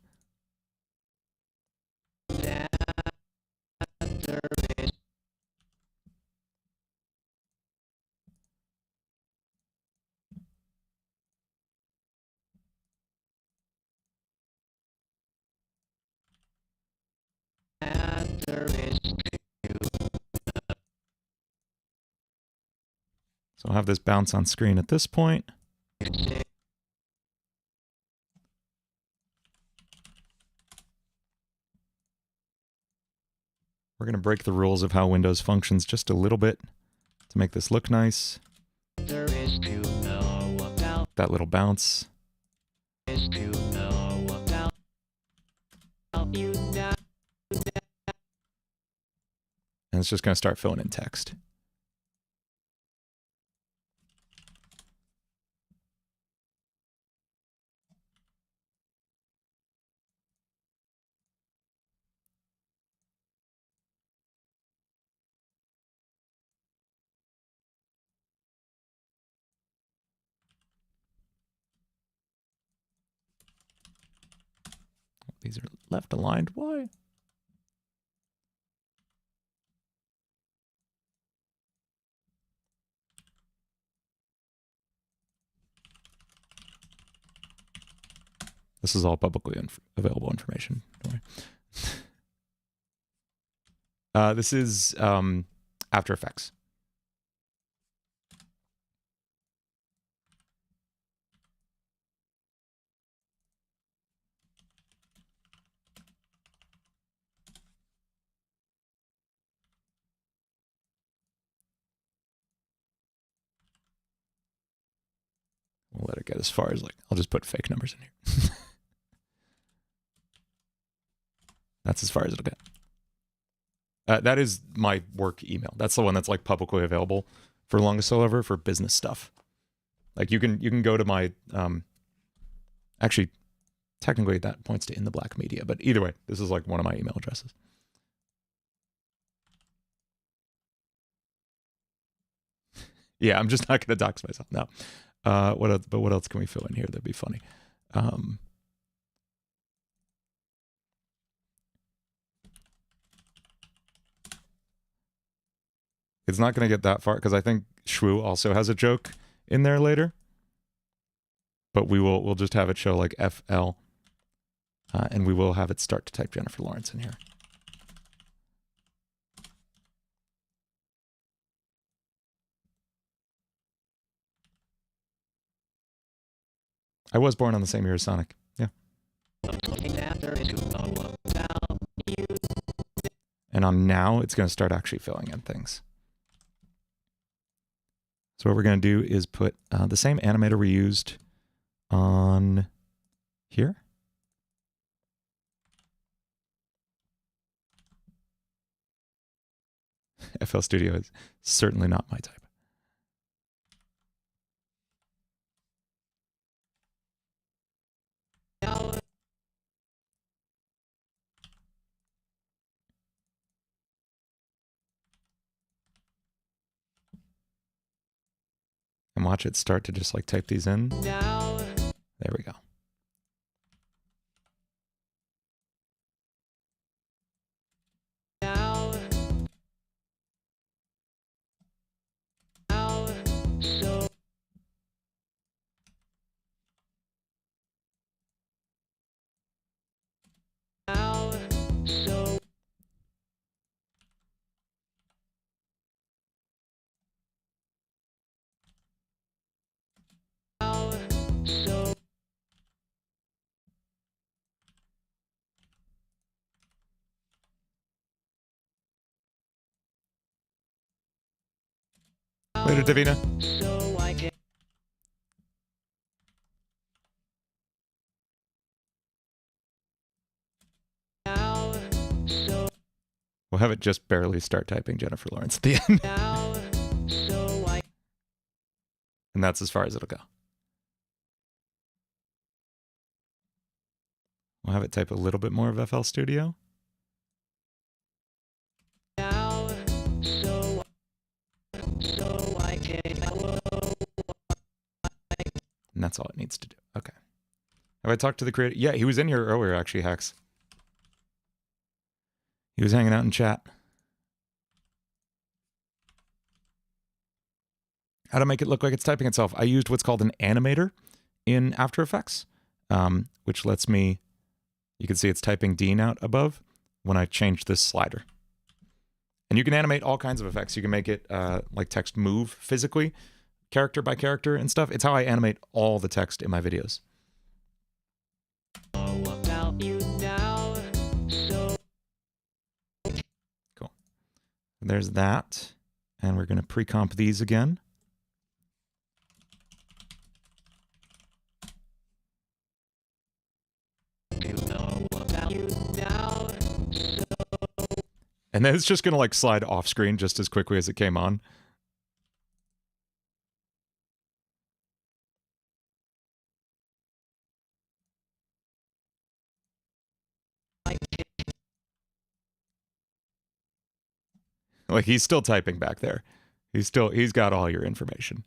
So I'll have this bounce on screen at this point. We're going to break the rules of how Windows functions just a little bit to make this look nice. That little bounce. And it's just going to start filling in text. These are left aligned. Why? This is all publicly available information. Don't worry. This is After Effects. let it get as far as like, I'll just put fake numbers in here. That's as far as it'll get. That is my work email. That's the one that's like publicly available for longest solo ever for business stuff. Like you can go to my, actually, technically that points to In the Black Media, but either way, this is like one of my email addresses. Yeah, I'm just not going to dox myself. No. What else, but what else can we fill in here that'd be funny? It's not going to get that far because I think Shwu also has a joke in there later. But we'll just have it show like FL. And we will have it start to type Jennifer Lawrence in here. I was born on the same year as Sonic. Yeah. And on now, it's going to start actually filling in things. So what we're going to do is put the same animator we used on here. FL Studio is certainly not my type. And watch it start to just like type these in. There we go. Later, Davina. We'll have it just barely start typing Jennifer Lawrence at the end. And that's as far as it'll go. We'll have it type a little bit more of FL Studio. And that's all it needs to do. Okay. Have I talked to the creator? Yeah, he was in here earlier, actually, Hex. He was hanging out in chat. How to make it look like it's typing itself. I used what's called an animator in After Effects, which lets me, you can see it's typing Dean out above when I change this slider. And you can animate all kinds of effects. You can make it like text move physically, character by character and stuff. It's how I animate all the text in my videos. Cool. There's that. And we're going to pre-comp these again. And then it's just going to like slide off screen just as quickly as it came on. Like he's still typing back there. He's got all your information.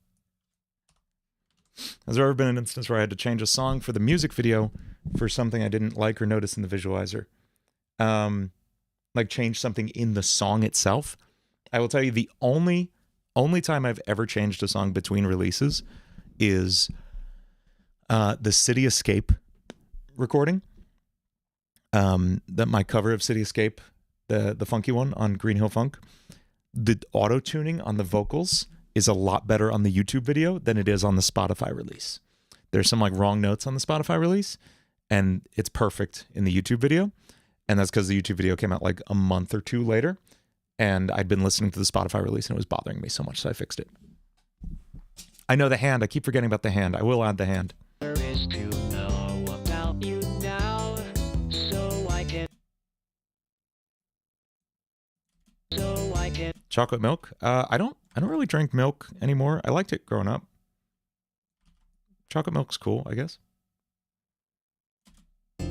Has there ever been an instance where I had to change a song for the music video for something I didn't like or notice in the visualizer? Like change something in the song itself? I will tell you the only time I've ever changed a song between releases is the City Escape recording. That my cover of City Escape, the funky one on Green Hill Funk. The auto-tuning on the vocals is a lot better on the YouTube video than it is on the Spotify release. There's some like wrong notes on the Spotify release, and it's perfect in the YouTube video. And that's because the YouTube video came out like a month or two later, and I'd been listening to the Spotify release and it was bothering me so much, so I fixed it. I know the hand. I keep forgetting about the hand. I will add the hand. There is to know about you now, so I can. Chocolate milk? I don't really drink milk anymore. I liked it growing up. Chocolate milk's cool, I guess.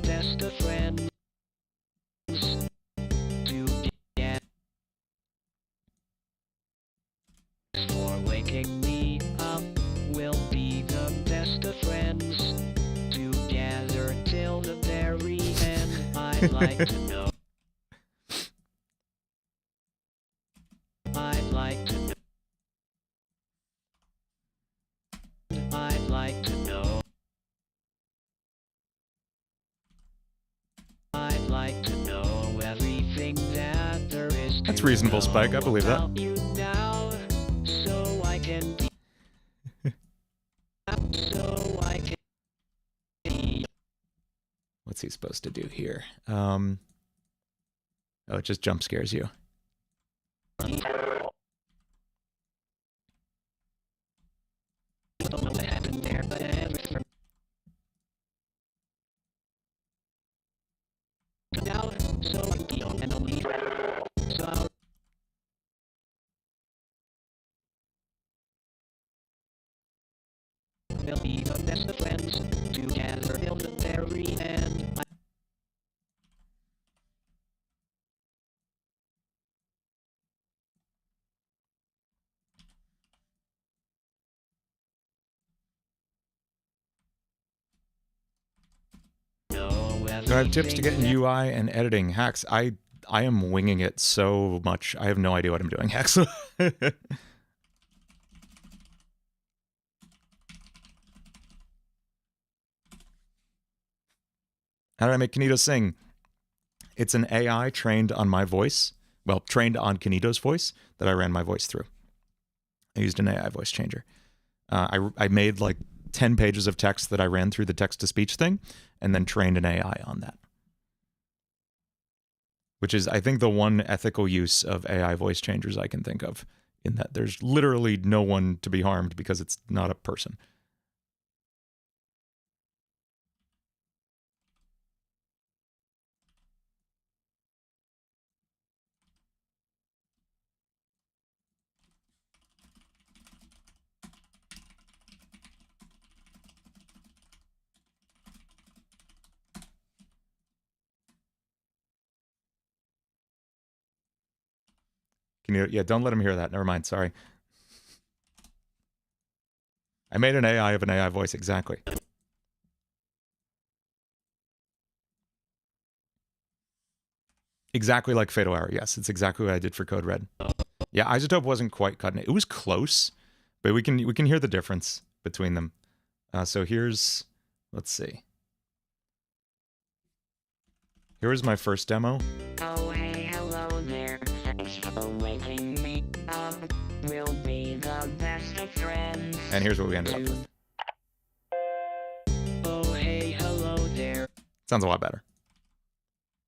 Best of friends to get for waking me up. We'll be the best of friends together till the very end. I'd like to know. I'd like to know. I'd like to know. I'd like to know everything that there is. That's reasonable, Spike. I believe that. About you now, so I can be. So I can be. What's he supposed to do here? Oh, it just jump scares you. Don't know what happened there, but now, so I feel and only so we'll be the best of friends together till the very end. Do I have tips to getting UI and editing? Hacks, I am winging it so much. I have no idea what I'm doing, Hacks. How did I make KINITO sing? It's an AI trained on my voice. Well, trained on KINITO's voice that I ran my voice through. I used an AI voice changer. I made like 10 pages of text that I ran through the text-to-speech thing and then trained an AI on that. Which is, I think, the one ethical use of AI voice changers I can think of, in that there's literally no one to be harmed because it's not a person. Yeah, don't let him hear that. Never mind. Sorry. I made an AI of an AI voice. Exactly. Exactly like Fatal Hour. Yes, it's exactly what I did for Code Red. Yeah, Isotope wasn't quite cutting it. It was close, but we can hear the difference between them. So here's, let's see. Here's my first demo. Oh, hey, hello there. Thanks for waking me up. We'll be the best of friends. And here's what we ended up with. Oh, hey, hello there. Sounds a lot better.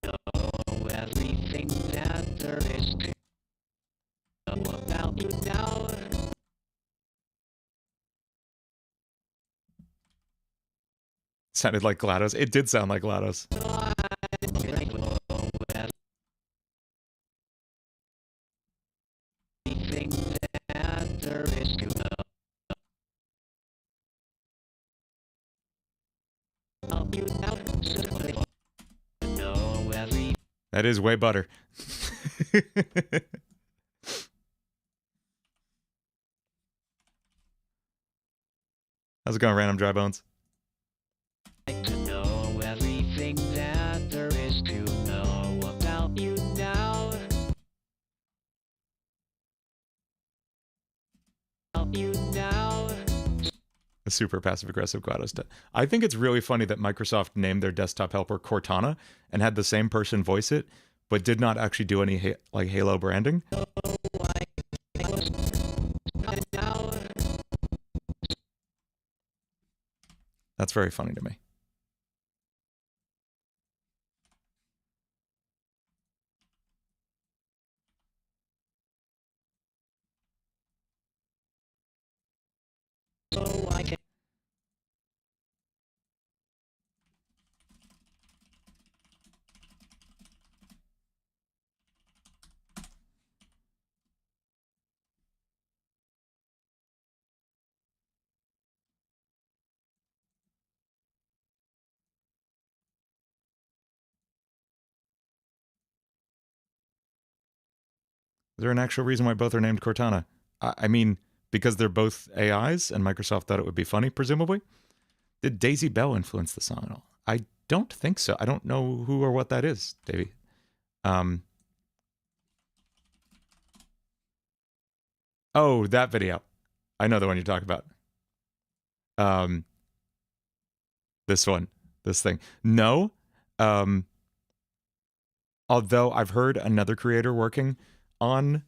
Know everything that there is to know about you now. Sounded like GLaDOS. It did sound like GLaDOS. Everything that there is to know about you now. Know everything. That is way butter. How's it going, Random Dry Bones? To know everything that there is to know about you now. About you now. A super passive-aggressive GLaDOS. I think it's really funny that Microsoft named their desktop helper Cortana and had the same person voice it, but did not actually do any like Halo branding. That's very funny to me. there an actual reason why both are named Cortana? I mean, because they're both AIs and Microsoft thought it would be funny, presumably? Did Daisy Bell influence the song at all? I don't think so. I don't know who or what that is, Davey. Oh, that video. I know the one you're talking about. This one. This thing. No. Although I've heard another creator working on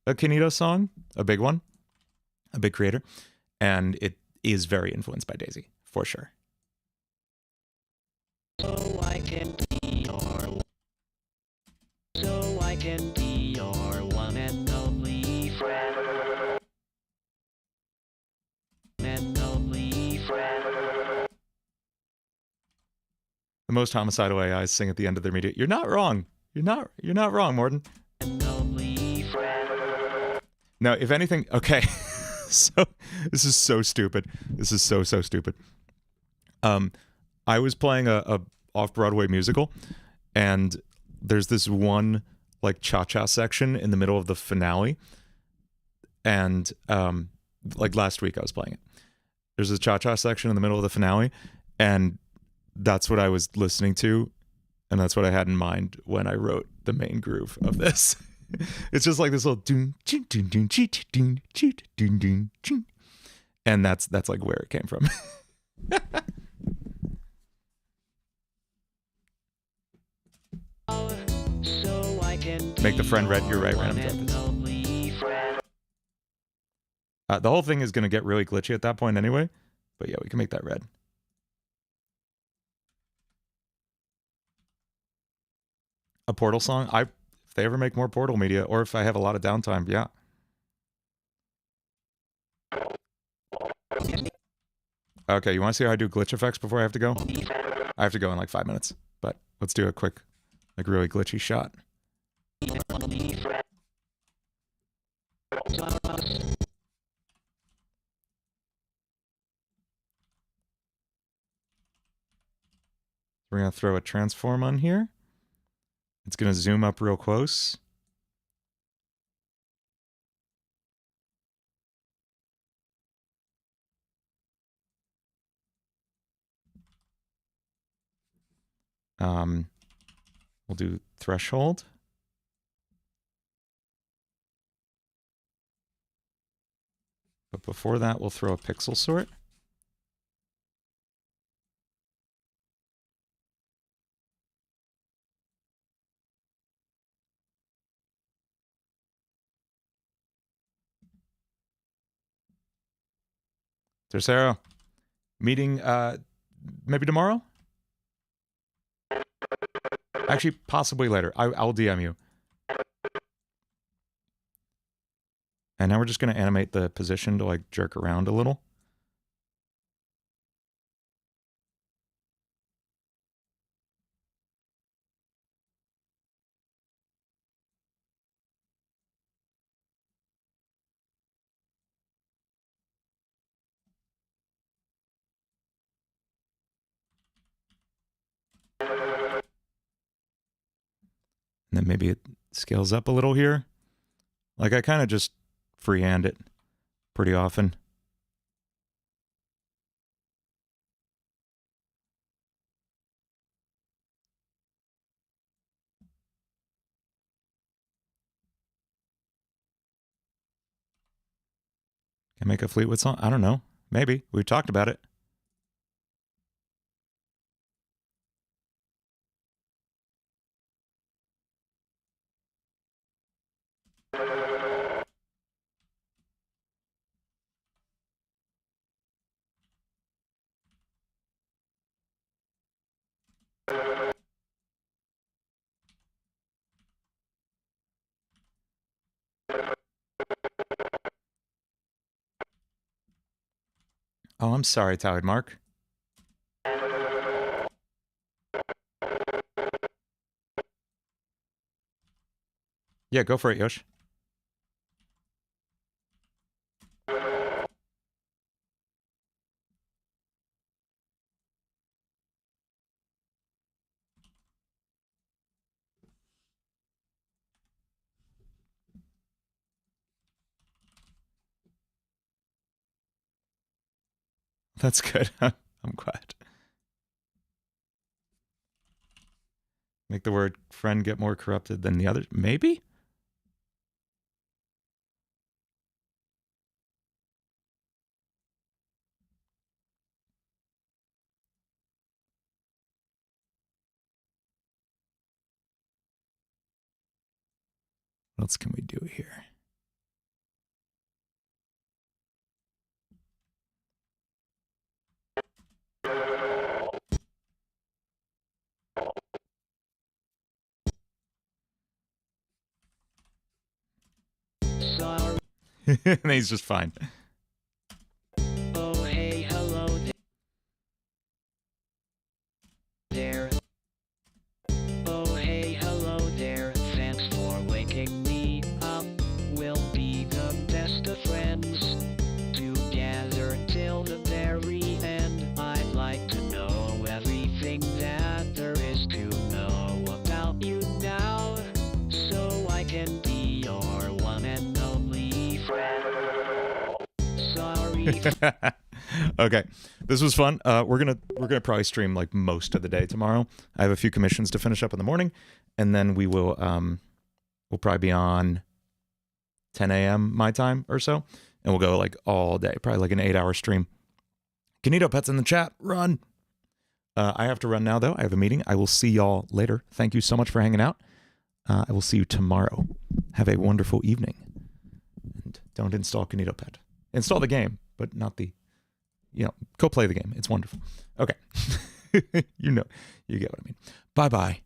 a KINITO song, a big one, a big creator, and it is very influenced by Daisy, for sure. So I can be your one and only friend. And only friend. The most homicidal AIs sing at the end of their media. You're not wrong. You're not wrong, Morton. And only friend. Now, if anything, okay. So this is so stupid. This is so stupid. I was playing a off-Broadway musical, and there's this one like cha-cha section in the middle of the finale. And like last week I was playing it. There's this cha-cha section in the middle of the finale, and that's what I was listening to, and that's what I had in mind when I wrote the main groove of this. It's just like this little doon doon doon doon doon doon doon doon, and that's like where it came from. So I can Make the friend red. You're right, random therapist. The whole thing is going to get really glitchy at that point anyway, but yeah, we can make that red. A Portal song? If they ever make more Portal media, or if I have a lot of downtime, yeah. Okay, you want to see how I do glitch effects before I have to go? I have to go in like 5 minutes, but let's do a quick, like really glitchy shot. We're going to throw a transform on here. It's going to zoom up real close. We'll do threshold. But before that, we'll throw a pixel sort. Tercero, meeting maybe tomorrow? Actually, possibly later. I'll DM you. And now we're just going to animate the position to like jerk around a little. And then maybe it scales up a little here. Like I kind of just freehand it pretty often. Can I make a Fleetwood song? I don't know. Maybe. We've talked about it. Oh, I'm sorry, Tired Mark. Yeah, go for it, Yosh. That's good. I'm glad. Make the word friend get more corrupted than the other. Maybe? What else can we do here? Sorry. And he's just fine. Oh, hey, hello there. Oh, hey, hello there. Thanks for waking me up. We'll be the best of friends together till the very end. I'd like to know everything that there is to know about you now, so I can be your one and only friend. Sorry. Okay, this was fun. We're gonna probably stream like most of the day tomorrow. I have a few commissions to finish up in the morning, and then we will we'll probably be on 10 a.m. my time or so, and we'll go like all day, probably like an 8-hour stream. KINITO Pets in the chat, run! I have to run now though. I have a meeting. I will see y'all later. Thank you so much for hanging out. I will see you tomorrow. Have a wonderful evening, and don't install KINITO Pet. Install the game, but not the. Go play the game. It's wonderful. Okay. You get what I mean. Bye-bye.